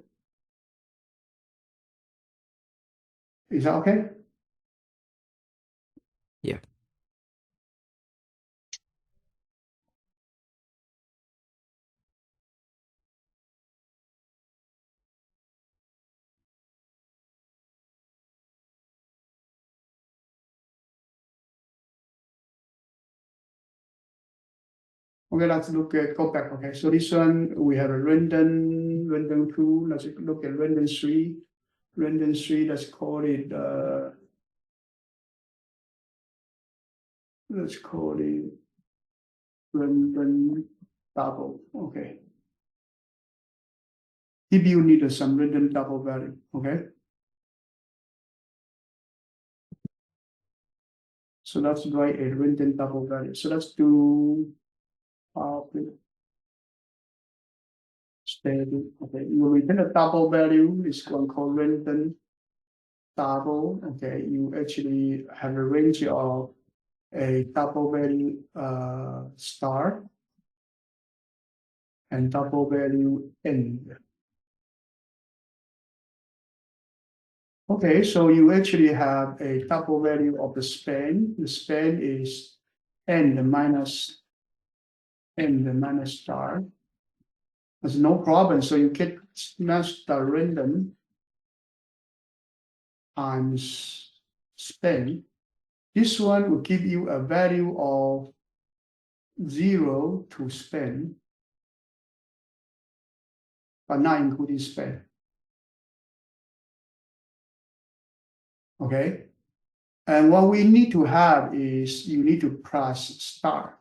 Is that okay? Yeah. Okay, let's go back. Okay, so this one we have a random 2. Let's look at random 3. Random 3, let's call it random double. Okay. If you need some random double value, okay. So let's write a random double value. So let's do steady. Okay, you will return a double value. It's one called random double. Okay, you actually have a range of a double value start and double value end. Okay, so you actually have a double value of the span. The span is n minus star. There's no problem. So you get mass star random times span. This one will give you a value of 0 to span, but not including span. Okay. And what we need to have is you need to plus star.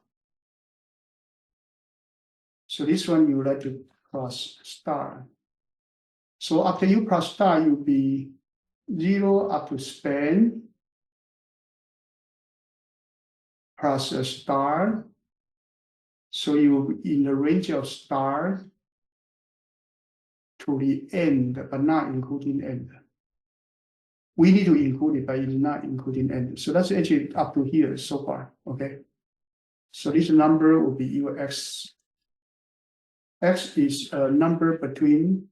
So this one you would like to plus star. So after you plus star, you'll be 0 up to span plus a star. So you will be in the range of star to the end, but not including end. We need to include it, but it's not including end. So that's actually up to here so far. Okay. So this number will be your x. X is a number between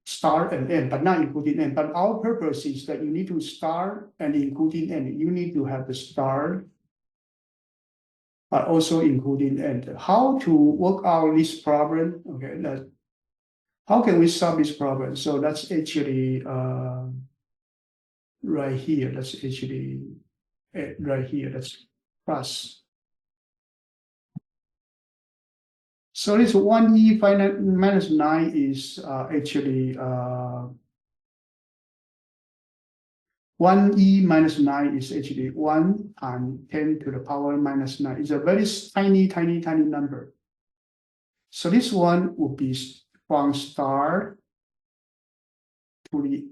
star and n, but not including n. But our purpose is that you need to start and including n. You need to have the star, but also including n. How to work out this problem? Okay, how can we solve this problem? So that's actually right here. That's actually right here. That's plus. So this 1e finite minus 9 is actually 1e minus 9 is actually 1 times 10 to the power minus 9. It's a very tiny number. So this one would be from star to the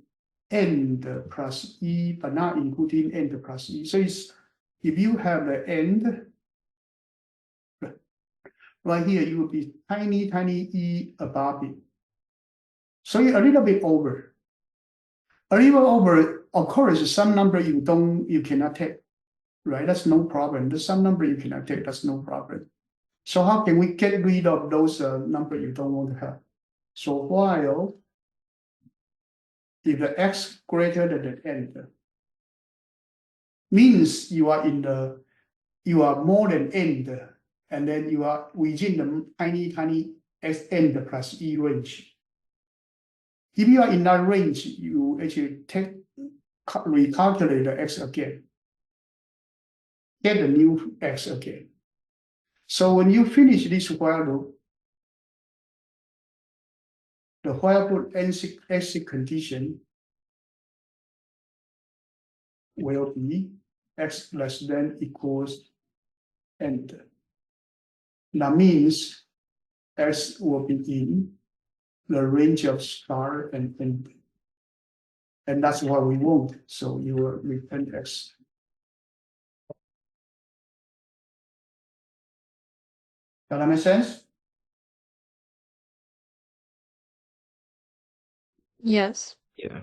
end plus e, but not including end plus e. So it's, if you have the end, right here, you will be tiny e above it. So you're a little bit over. A little over, of course, some number you cannot take, right? That's no problem. There's some number you cannot take, that's no problem. So how can we get rid of those number you don't want to have? So while if the x greater than the end, means you are more than end, and then you are within the tiny x end plus e range. If you are in that range, you actually recalculate the x again, get the new x again. So when you finish this while loop, the while loop exit condition will be x less than equals end. That means x will be in the range of star and end. And that's what we want. So you will return x. Does that make sense? Yes. Yeah.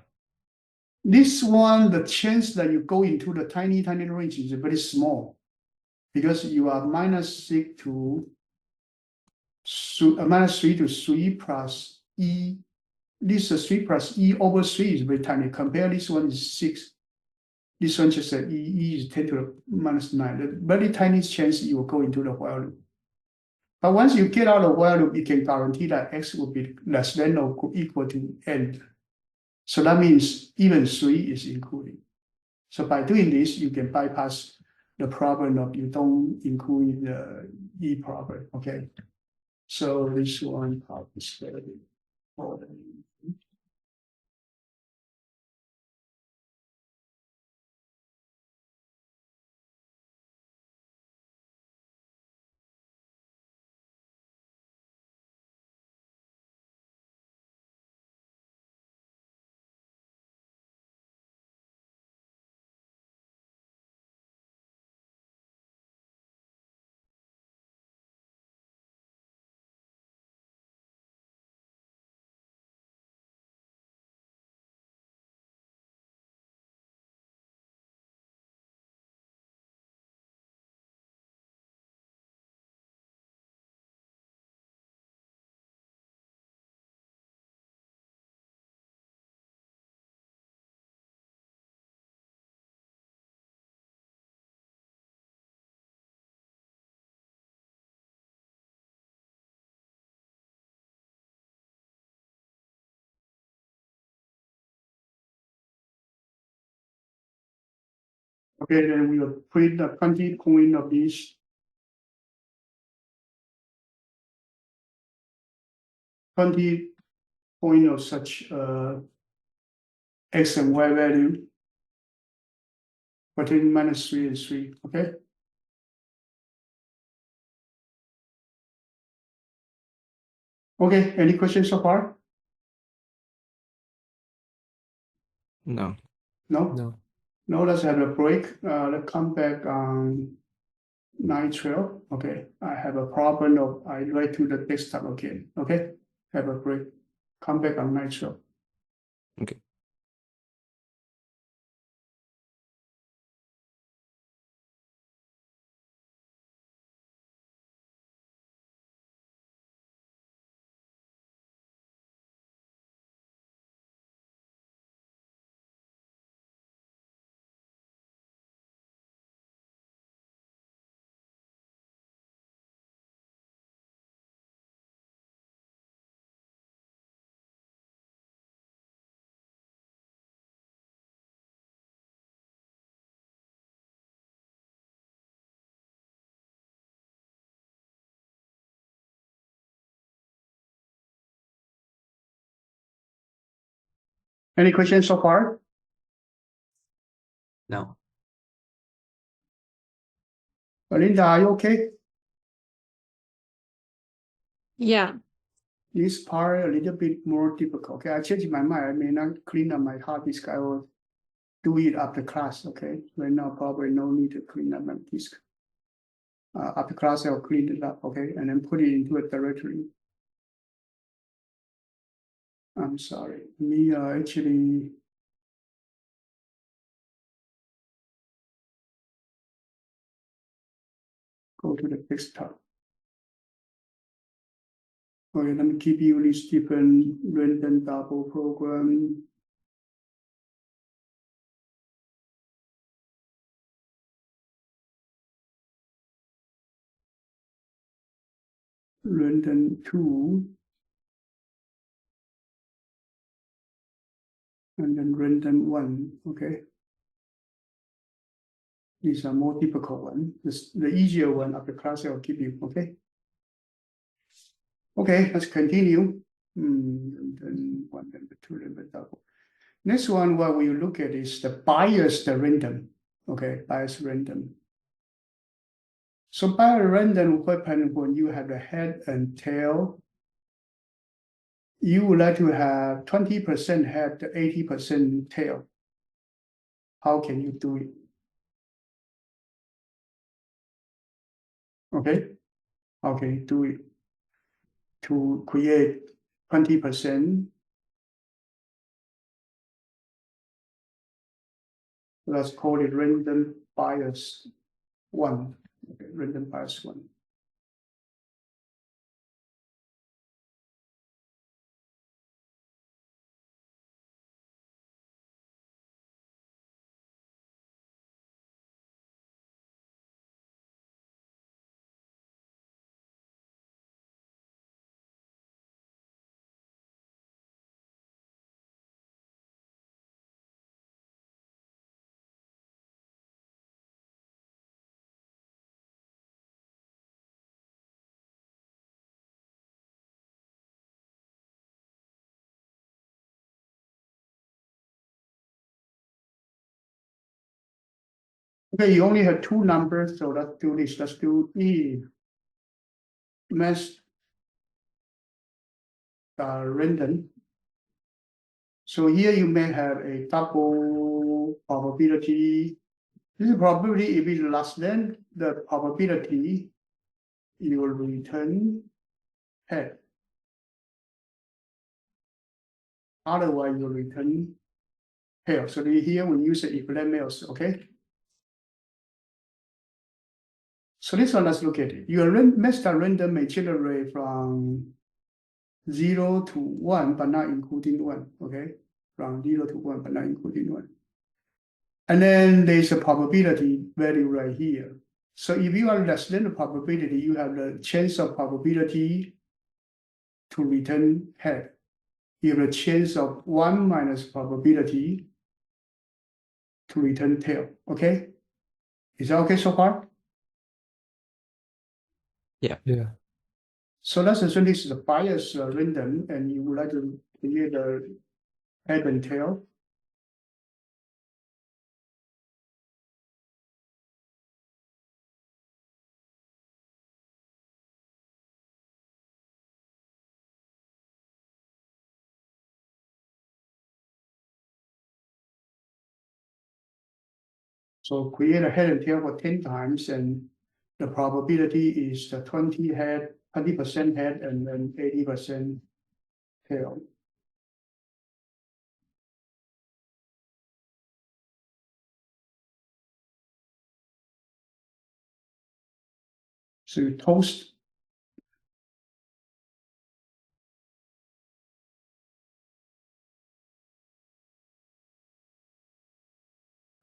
This one, the chance that you go into the tiny range is very small because you are minus 3 to 3 plus e. This 3 plus e over 3 is very tiny. Compare this one is 6. This one just said e is 10 to the minus 9. The very tiny chance you will go into the while loop. But once you get out of while loop, you can guarantee that x will be less than or equal to end. So that means even 3 is included. So by doing this, you can bypass the problem of you don't include the e problem. Okay. So this one is very important. Okay, then we will print the 20 point of these. 20 point of such x and y value between -3 and 3. Okay. Okay, any questions so far? No. No? No. No, let's have a break. Let's come back on 9:12. Okay, I have a problem of I write to the desktop again. Okay, have a break. Come back on 9:12. Okay. Any questions so far? No. Linda, are you okay? Yeah. This part a little bit more difficult. Okay, I changed my mind. I may not clean up my hard disk. I will do it after class. Okay, right now probably no need to clean up my disk. After class, I'll clean it up. Okay, and then put it into a directory. I'm sorry. Me actually. Go to the desktop. Okay, let me give you this different random double program. Random 2. And then random 1. Okay. These are more difficult one. The easier one after class I'll give you. Okay. Okay, let's continue. And then 1, then 2, then double. Next one, what we look at is the biased random. Okay, biased random. So biased random happens when you have the head and tail. You would like to have 20% head, 80% tail. How can you do it? Okay, how can you do it? To create 20%. Let's call it random bias 1. Okay, random bias 1. Okay, you only have 2 numbers, so let's do this. Let's do E mass random. So here you may have a double probability. This is probability if it's less than the probability, you will return head. Otherwise, you return tail. So here we use the equivalent males. Okay. So this one, let's look at it. Your master random may generate from 0 to 1, but not including 1. Okay, from 0 to 1, but not including 1. And then there's a probability value right here. So if you are less than the probability, you have the chance of probability to return head. You have a chance of 1 minus probability to return tail. Okay, Is that okay so far? Yeah. Yeah. So let's assume this is a bias random, and you would like to create a head and tail. So create a head and tail for 10 times, and the probability is the 20% head, and then 80% tail. So you toast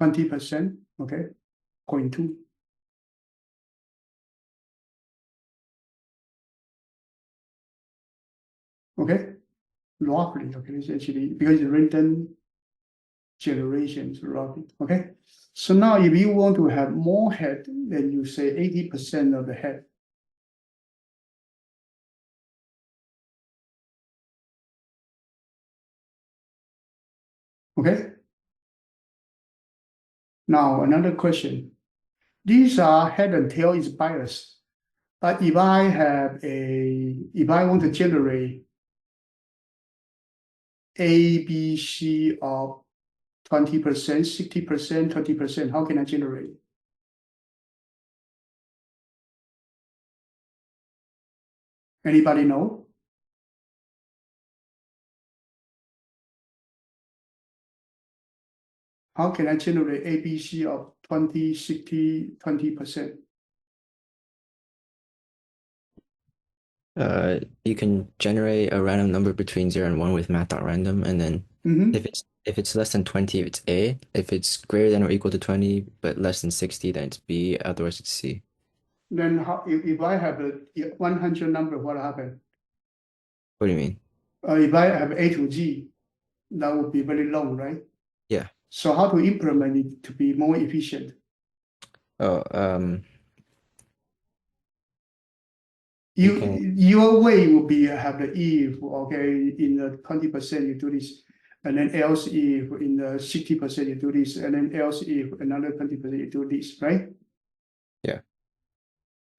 20%, okay, 0.2. Okay, roughly, okay, it's actually because it's random generations roughly, okay. So now if you want to have more head, then you say 80% of the head. Okay. Now another question. These are head and tail is biased. But if I want to generate A, B, C of 20%, 60%, 20%, how can I generate? Anybody know? How can I generate A, B, C of 20, 60, 20%? You can generate a random number between 0 and 1 with math.random, and then Mhm. if it's less than 20, it's A. If it's greater than or equal to 20 but less than 60, then it's B. Otherwise, it's C. Then how, if I have a 100 number, what happen? What do you mean? If I have A to G, that would be very long, right? Yeah. So how to implement it to be more efficient? Oh, Your way would be have the if, okay, in the 20% you do this, and then else if in the 60% you do this, and then else if another 20% you do this, right? Yeah.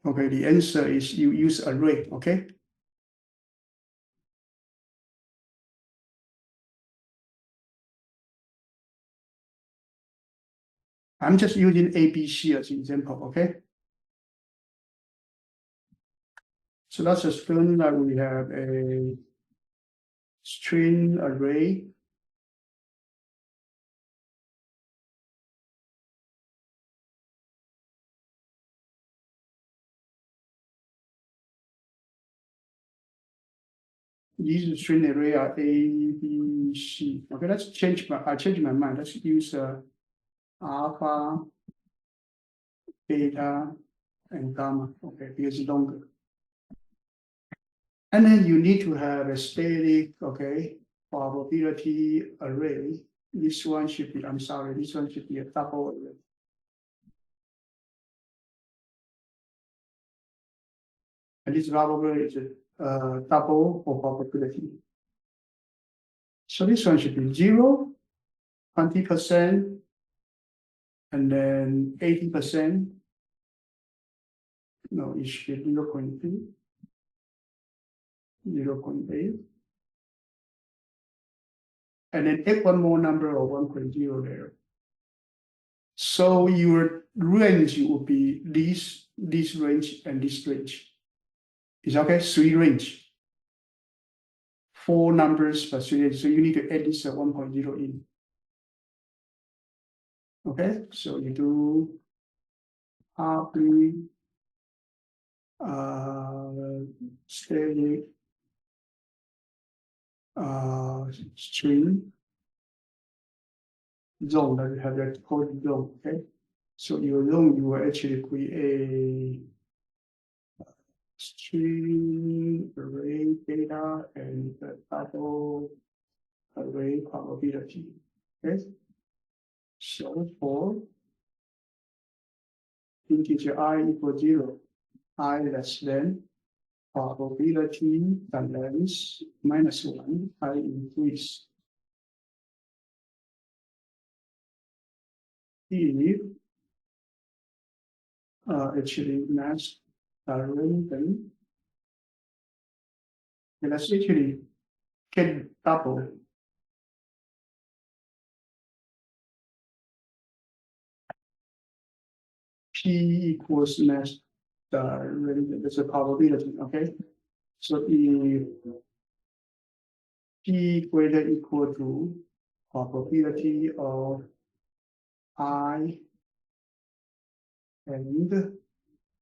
Okay, the answer is you use array, okay? I'm just using ABC as example, okay? So let's assume that we have a string array. These string array are A, B, C. Okay, I changed my mind. Let's use alpha, beta, and gamma. Okay, because it's longer. And then you need to have a static, okay, probability array. This one should be, I'm sorry, this one should be a double array. And this probability is a double for probability. So this one should be 0, 20%, and then 80%. No, it should be 0.3, 0.8. And then add one more number of 1.0 there. So your range would be this range, and this range. Is okay? 3 range. 4 numbers per 3 range. So you need to add this 1.0 in. Okay, so you do happy static string zone that you have that code zone. Okay, so your zone you will actually create a string array data and the double array probability. Okay, so for integer I equals 0, I less than probability balance minus 1, I increase. If actually match random, let's actually get double. P equals match random, that's a probability, okay? So if P greater or equal to probability of I and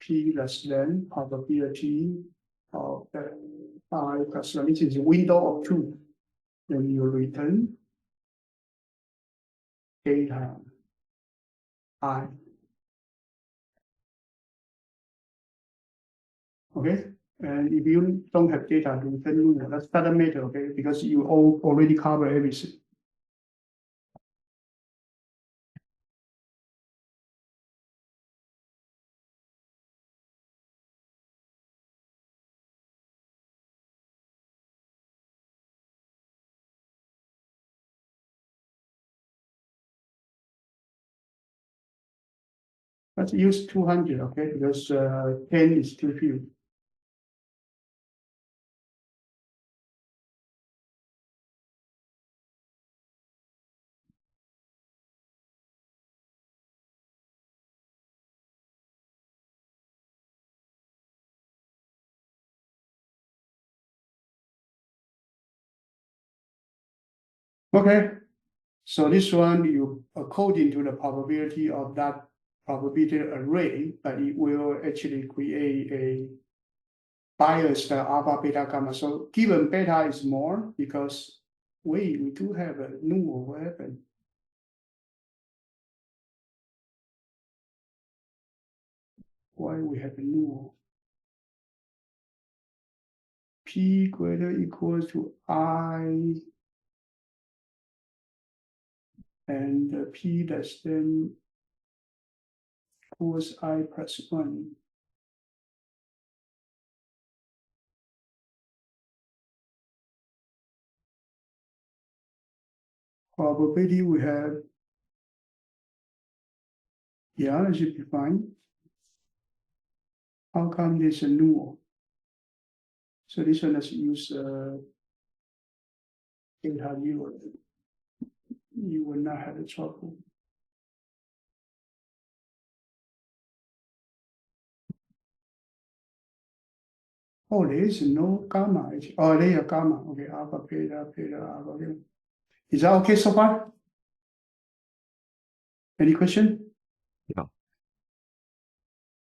P less than probability of I plus 1, which is a window of 2, then you return data I. Okay, and if you don't have data, return null. That's doesn't matter, okay, because you all already cover everything. Let's use 200, okay, because 10 is too few. Okay, so this one you according to the probability of that probability array, but it will actually create a bias alpha, beta, gamma. So given beta is more because we do have a null. What happened? Why we have a null? P greater or equal to I and P less than equals I plus 1. Probability we have, yeah, it should be fine. How come there's a null? So this one, let's use data 0. You will not have a trouble. Oh, there is no gamma. Oh, there is gamma. Okay, alpha, beta, beta, alpha, beta. Is that okay so far? Any question? No.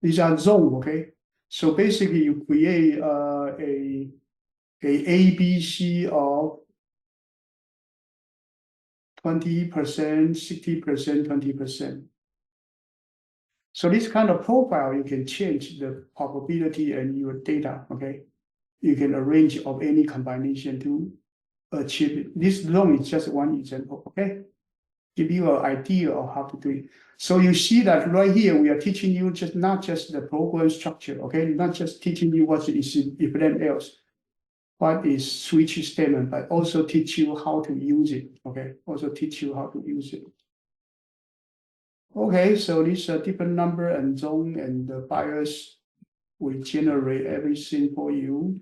These are zone, okay? So basically you create a ABC of 20%, 60%, 20%. So this kind of profile, you can change the probability and your data, okay? You can arrange of any combination to achieve it. This zone is just one example, okay? Give you an idea of how to do it. So you see that right here, we are teaching you not just the program structure, okay? Not just teaching you what is if then else, what is switch statement, but also teach you how to use it, okay? Also teach you how to use it. Okay, so this different number and zone and the bias will generate everything for you.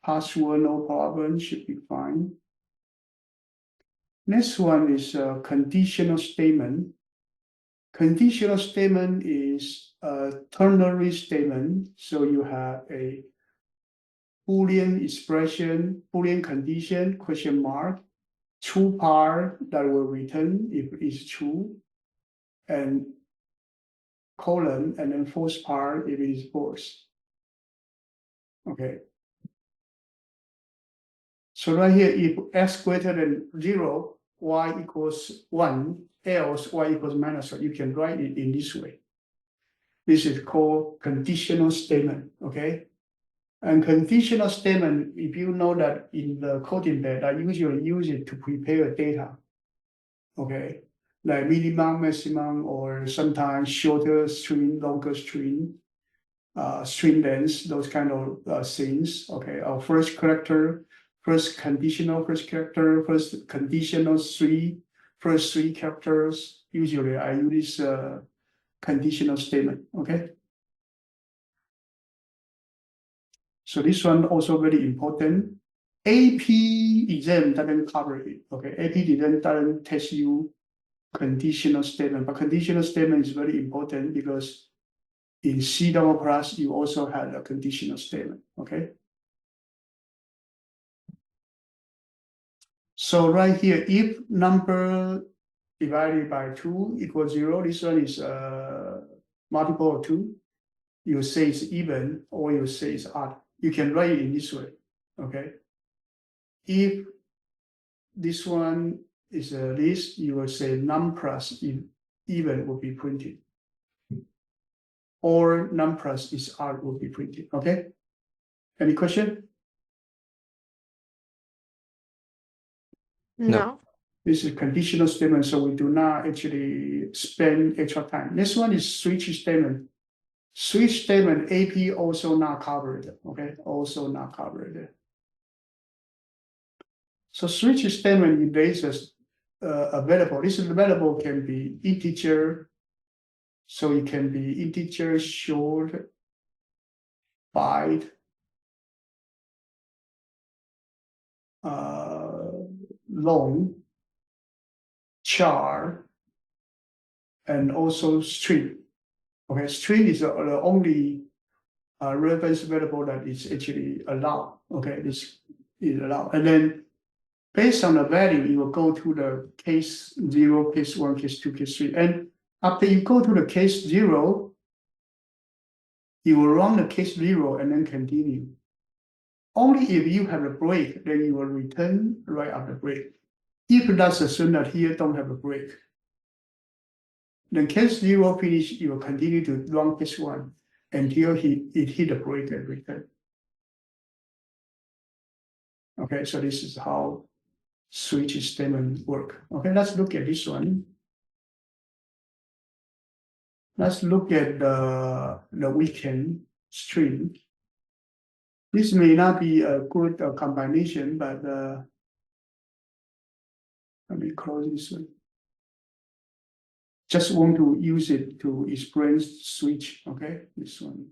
Password, no problem, should be fine. Next one is a conditional statement. Conditional statement is a ternary statement. So you have a Boolean expression, Boolean condition, question mark, true part that will return if it's true, and colon, and then false part if it is false. Okay. So right here, if x greater than 0, y equals 1, else y equals minus 1, you can write it in this way. This is called conditional statement, okay? And conditional statement, if you know that in the coding bed, I usually use it to prepare data, okay? like minimum, maximum, or sometimes shorter string, longer string, string length, those kind of things. Okay, our first character, first conditional first character, first conditional first three characters. Usually I use conditional statement. Okay. So this one also very important. AP exam doesn't cover it. Okay, AP exam doesn't test you conditional statement, but conditional statement is very important because in C++ you also have a conditional statement. Okay. So right here, if number divided by 2 equals 0, this one is multiple of 2. You say it's even or you say it's odd. You can write it in this way. Okay. If this one is a list, you will say num plus even will be printed. Or num plus is odd will be printed. Okay. Any question? No. This is conditional statement, so we do not actually spend extra time. Next one is switch statement. Switch statement, AP also not covered. Okay, also not covered. So switch statement is a variable. This variable can be integer, so it can be integer, short, byte, long, char, and also string. Okay, string is the only reference variable that is actually allowed. Okay, this is allowed. And then based on the value, you will go to the case 0, case 1, case 2, case 3. And after you go to the case 0, you will run the case 0 and then continue. Only if you have a break, then you will return right after break. If that's assumed that here don't have a break, then case 0 finish, you will continue to run case 1 until it hit a break and return. Okay, so this is how switch statement work. Okay, let's look at this one. Let's look at the weekend string. This may not be a good combination, but let me close this one. Just want to use it to explain switch. Okay, this one.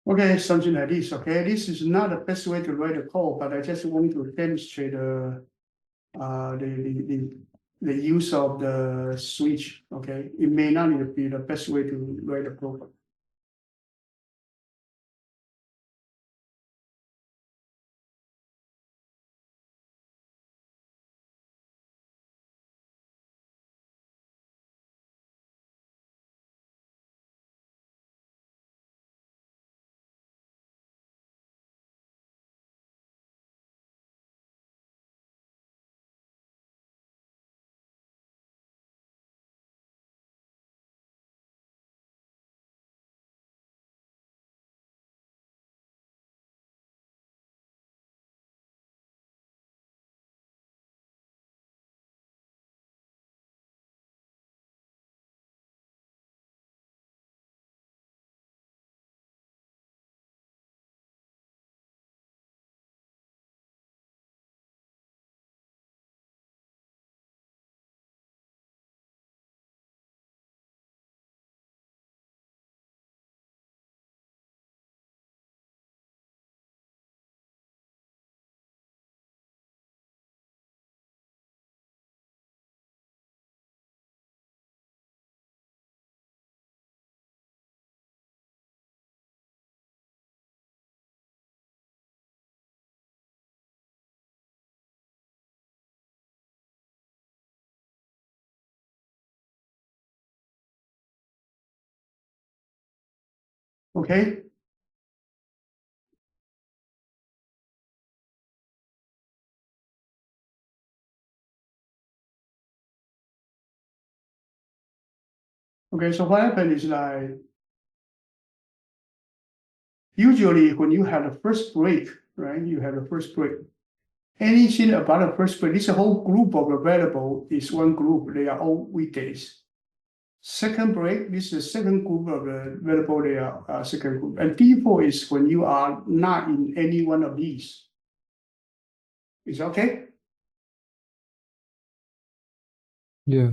Okay, something like this. Okay, this is not the best way to write the code, but I just want to demonstrate the the use of the switch, okay? It may not be the best way to write a program. Okay. Okay, so what happened is like, usually when you have the first break, right? You have the first break. Anything about the first break, this whole group of the variable is one group, they are all weekdays. Second break, this is the second group of the variable, they are second group. And default is when you are not in any one of these. Is okay? Yeah.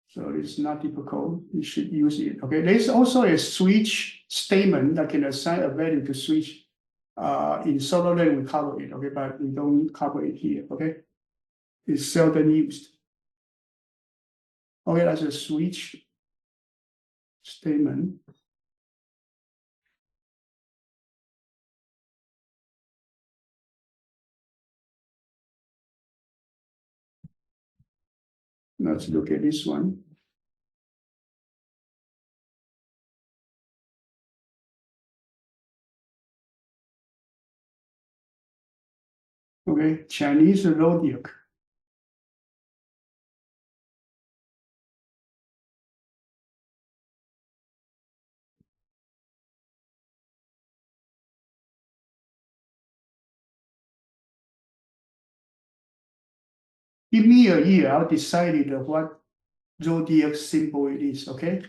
So it's not difficult, you should use it, okay? There's also a switch statement that can assign a value to switch. In Solidland we cover it, okay, but we don't cover it here, okay? It's seldom used. Okay, that's a switch statement. Let's look at this one. Okay, Chinese zodiac. Give me a year, I'll decide what zodiac symbol it is, okay?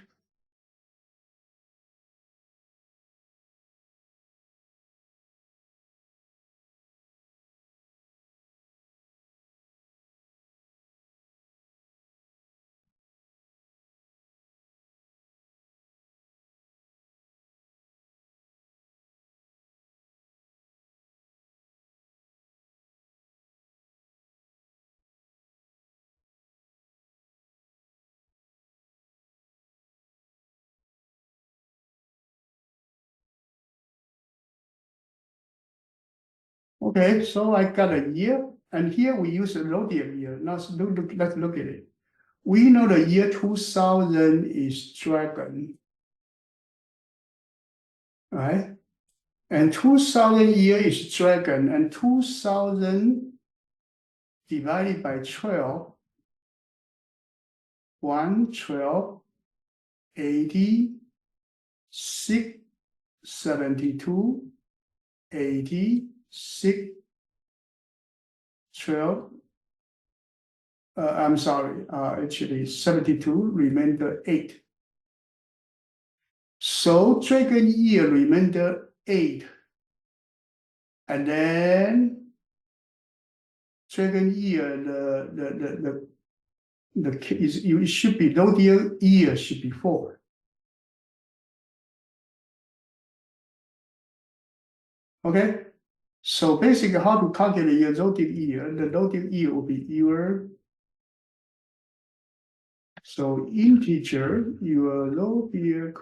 Okay, so I got a year, and here we use a zodiac year. Let's look at it. We know the year 2000 is dragon, right? And 2000 year is dragon, and 2000 divided by 12, 112, 80, 6, 72, 80, 6, 12. I'm sorry, actually 72, remainder 8. So dragon year remainder 8. And then dragon year, it should be zodiac year should be 4. Okay, so basically how to calculate your zodiac year, the zodiac year will be your So integer, your zodiac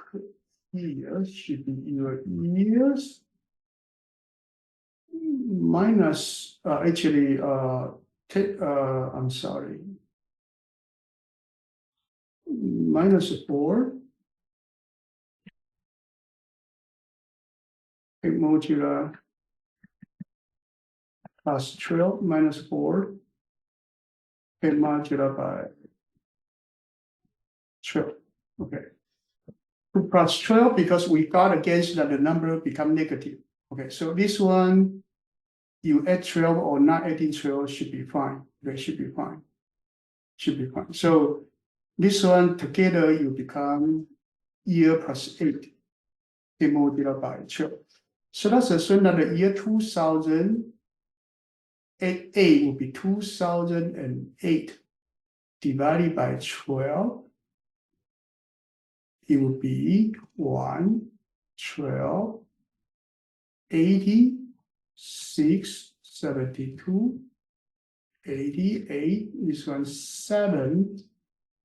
here should be your years minus, I'm sorry, minus 4. Modular plus 12 minus 4 and modular by 12. Okay. Plus 12 because we got against that the number become negative. Okay, so this one, you add 12 or not adding 12 should be fine. Okay, should be fine. Should be fine. So this one together you become year plus 8 divided by 12. So that's assume that the year 2008 will be 2008 divided by 12. It would be 1, 12, 80, 6, 72, 88, this one 7,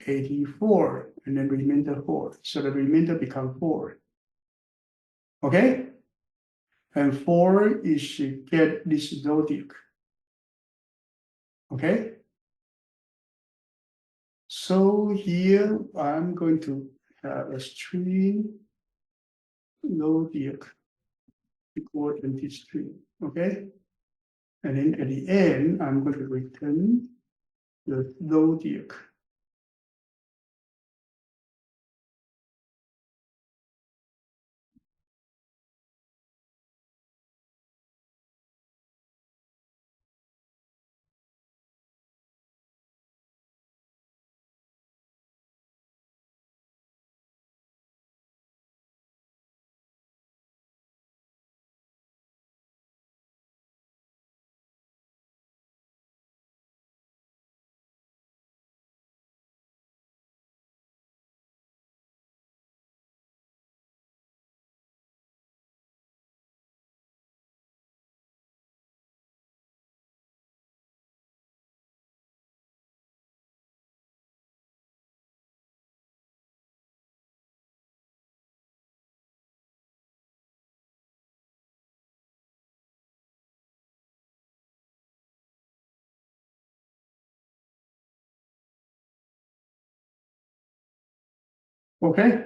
84, and then remainder 4. So the remainder become 4. Okay? And 4 is should get this zodiac. Okay? So here I'm going to have a string zodiac equal 23. Okay? And then at the end, I'm going to return the zodiac. Okay?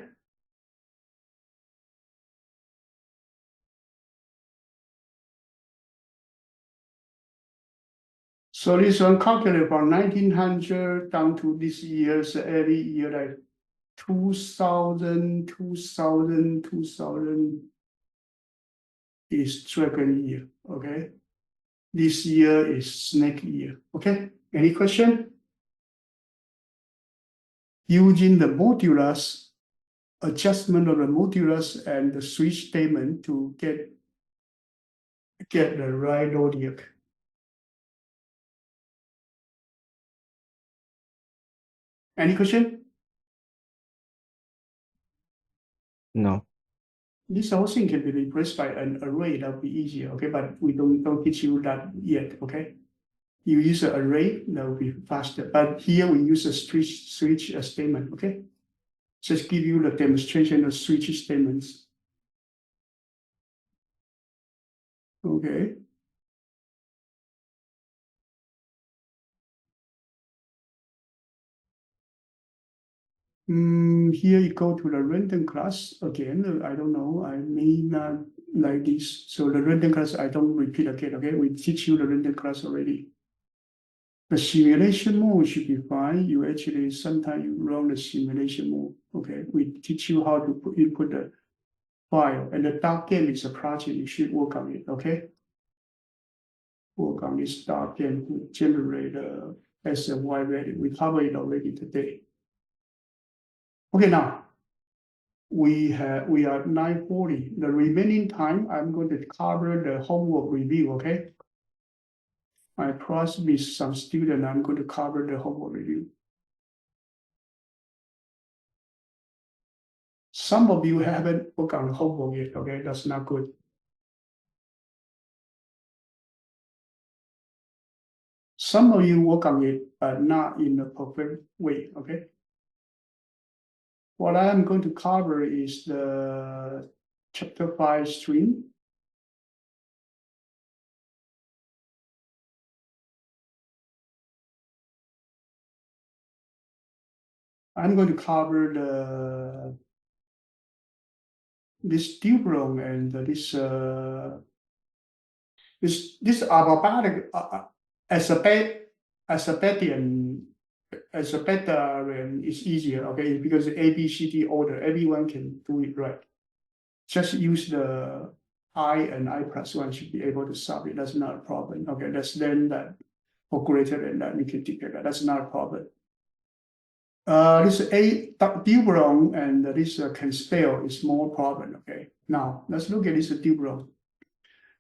So this one calculate from 1900 down to this year's every year like 2000, 2000, 2000 is dragon year. Okay? This year is snake year. Okay? Any question? Using the modulus, adjustment of the modulus and the switch statement to get the right zodiac. Any question? No. This whole thing can be replaced by an array. That'll be easier. Okay, but we don't teach you that yet. Okay, you use an array that will be faster. But here we use a switch statement. Okay, just give you the demonstration of switch statements. Okay. Here you go to the random class again. I don't know. I may not like this. So the random class, I don't repeat again. Okay, we teach you the random class already. The simulation mode should be fine. You actually sometimes you run the simulation mode. Okay, we teach you how to input the file, and the dark game is a project. You should work on it. Okay, work on this dark game to generate S and Y value. We covered it already today. Okay, now we are 9:40. The remaining time, I'm going to cover the homework review. Okay, I promise with some student, I'm going to cover the homework review. Some of you haven't worked on the homework yet. Okay, that's not good. Some of you work on it, but not in a perfect way. Okay. what I'm going to cover is the chapter 5 string. I'm going to cover this Boolean and this alphabetic Alphabetian is easier, okay, because A, B, C, D order, everyone can do it right. Just use the I and I plus 1 should be able to solve it. That's not a problem. Okay, less than that or greater than that, we can declare that. That's not a problem. This A Boolean and this can spell is more problem. Okay, now let's look at this Boolean.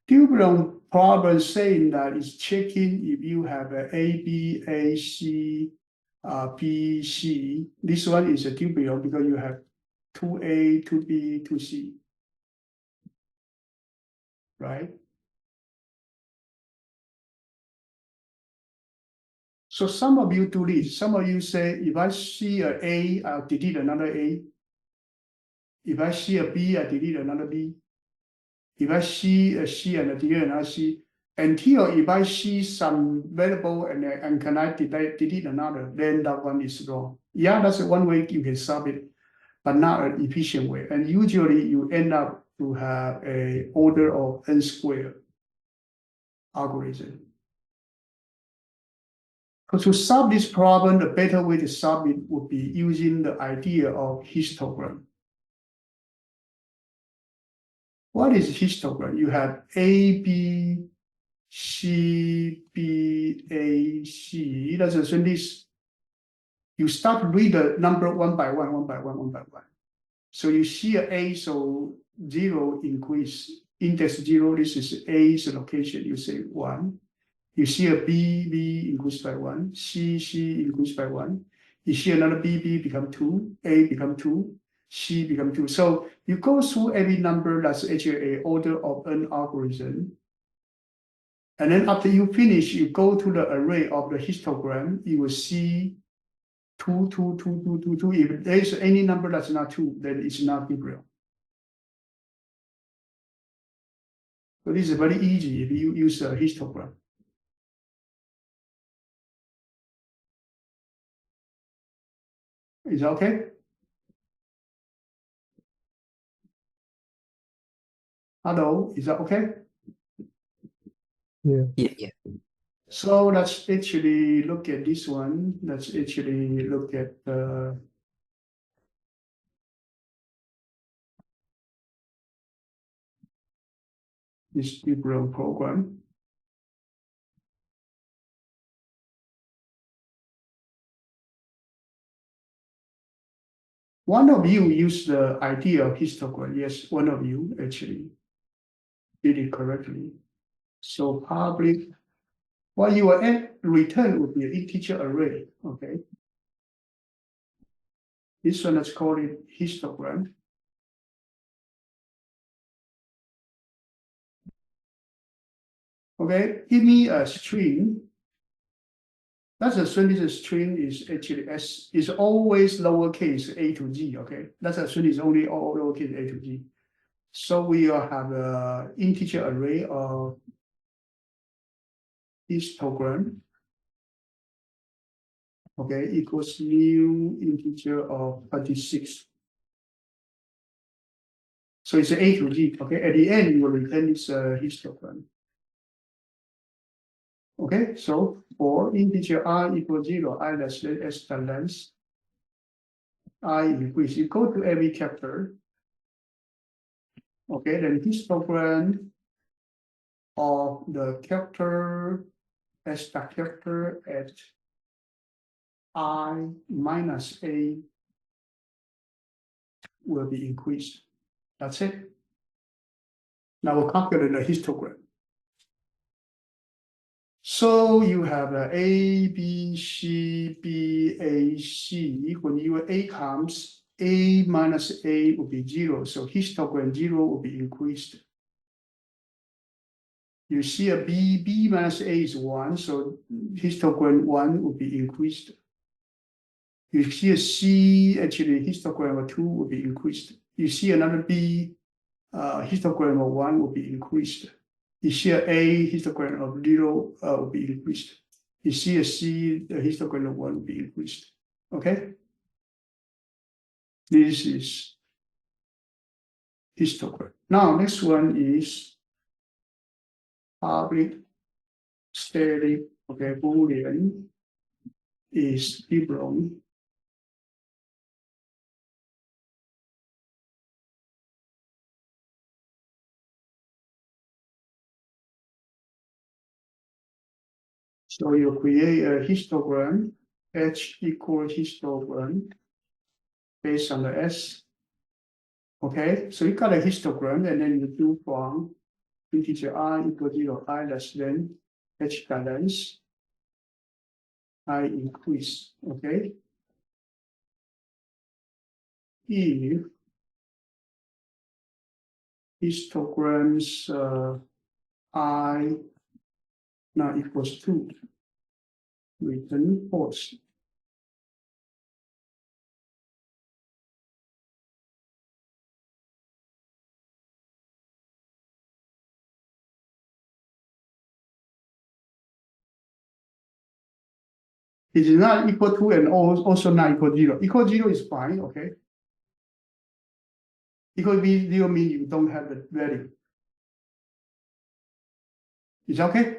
Boolean problem saying that is checking if you have A, B, A, C, B, C. This one is a Boolean because you have 2A, 2B, 2C. Right? So some of you do this. Some of you say, if I see an A, I'll delete another A. If I see a B, I delete another B. If I see a C and I delete another C, until if I see some variable and can I delete another, then that one is wrong. Yeah, that's one way you can solve it, but not an efficient way. And usually you end up to have a order of n squared algorithm. To solve this problem, the better way to solve it would be using the idea of histogram. What is histogram? You have A, B, C, B, A, C. That's this. You start to read the number one by one, one by one, one by one. So you see an A, so 0 increase, index 0, this is A's location, you say 1. You see a B increased by 1, C increased by 1. You see another B become 2, A become 2, C become 2. So you go through every number that's actually an order of n algorithm. And then after you finish, you go to the array of the histogram, you will see 2, 2, 2, 2, 2, 2. If there is any number that's not 2, then it's not Boolean. So this is very easy if you use a histogram. Is that okay? Hello, is that okay? Yeah. Yeah. So let's actually look at this one. Let's actually look at this Boolean program. One of you used the idea of histogram. Yes, one of you actually did it correctly. So probably what you will return would be an integer array. Okay. This one, let's call it histogram. Okay, give me a string. That's a string. This string is actually S is always lowercase a to g. Okay, that's a string is only all lowercase a to g. So we will have an integer array of histogram. Okay, equals new integer of 26. So it's a to g. Okay, at the end you will return this histogram. Okay, so for integer I equals 0, I less than s the length. I increase. You go to every character. Okay, then histogram of the character as the character at I minus A will be increased. That's it. Now we'll calculate the histogram. So you have A, B, C, B, A, C. When your A comes, A minus A will be 0. So histogram 0 will be increased. You see a B minus A is 1. So histogram 1 will be increased. You see a C, actually histogram of 2 will be increased. You see another B, histogram of 1 will be increased. You see a A, histogram of 0 will be increased. You see a C, the histogram of 1 will be increased. Okay? This is histogram. Now, next one is public static, okay, Boolean is different. So you create a histogram, H equals histogram based on the S. Okay, so you got a histogram and then you do from integer I equals 0, I less than H balance, I increase, okay? If histograms I not equals 2, return false. It is not equal to and also not equal to 0. Equal to 0 is fine, okay? Equal to 0 means you don't have the value. Is that okay?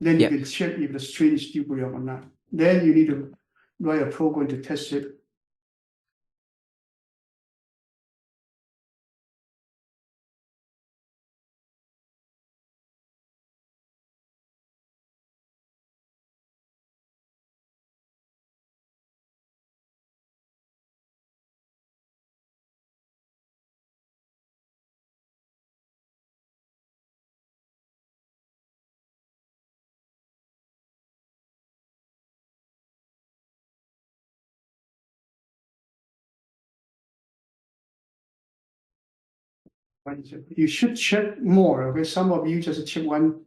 Then you Yeah. can check if the string is still real or not. Then you need to write a program to test it. You should check more, okay? Some of you just check one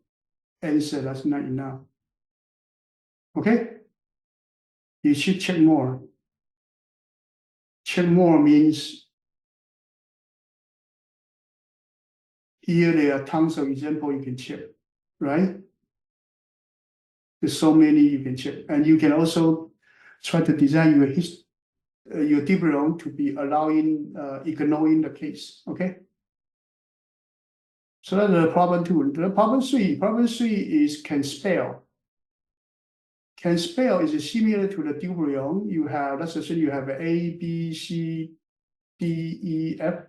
answer, that's not enough. Okay? You should check more. Check more means here there are tons of examples you can check, right? There's so many you can check. And you can also try to design your different to be allowing, ignoring the case, okay? So that's the problem 2. The problem 3 is can spell. Can spell is similar to the Dubron. You have, let's assume you have A, B, C, D, E, F.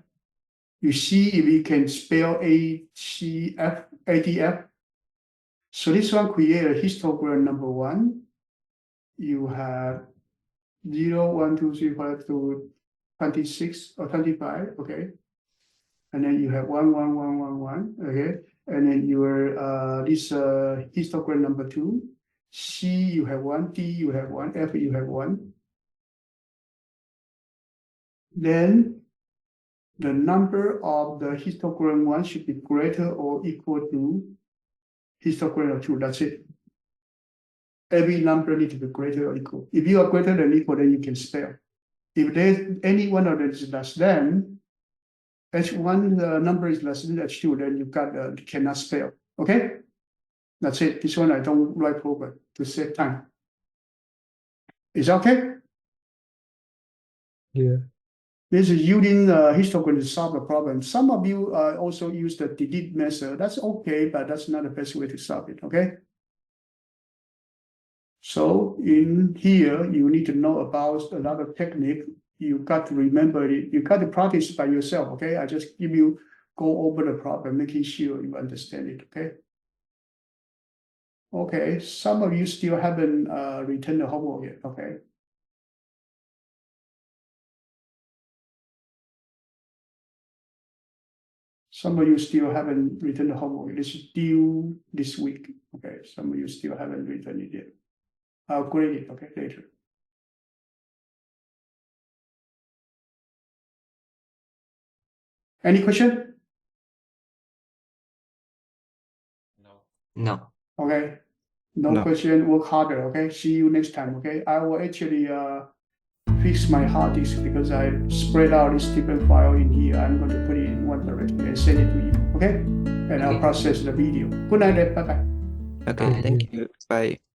You see if you can spell A, C, F, A, D, F. So this one create a histogram number 1. You have 0, 1, 2, 3, 5 to 26 or 25, okay? And then you have 1, 1, 1, 1, 1, okay? And then your this histogram number 2. C you have 1, D you have 1, F you have 1. Then the number of the histogram 1 should be greater or equal to histogram 2. That's it. Every number needs to be greater or equal. If you are greater than equal, then you can spell. If there's any one of them is less than, H1 number is less than H2, then you cannot spell. Okay? That's it. This one I don't write program to save time. Is that okay? Yeah. This is using histogram to solve the problem. Some of you also use the delete method. That's okay, but that's not the best way to solve it, okay? So in here, you need to know about another technique. You got to remember it. You got to practice by yourself, okay? I just go over the problem, making sure you understand it, okay? Okay, some of you still haven't returned the homework yet, okay? Some of you still haven't returned the homework. This is due this week, okay? Some of you still haven't returned it yet. I'll grade it, okay, later. Any question? No. Okay, No No. question, work harder, okay? See you next time, okay? I will actually fix my hard disk because I spread out this different file in here. I'm going to put it in one directory and send it to you, okay? And I'll Okay. process the video. Good night, bye-bye. Okay, Bye. thank you. Bye.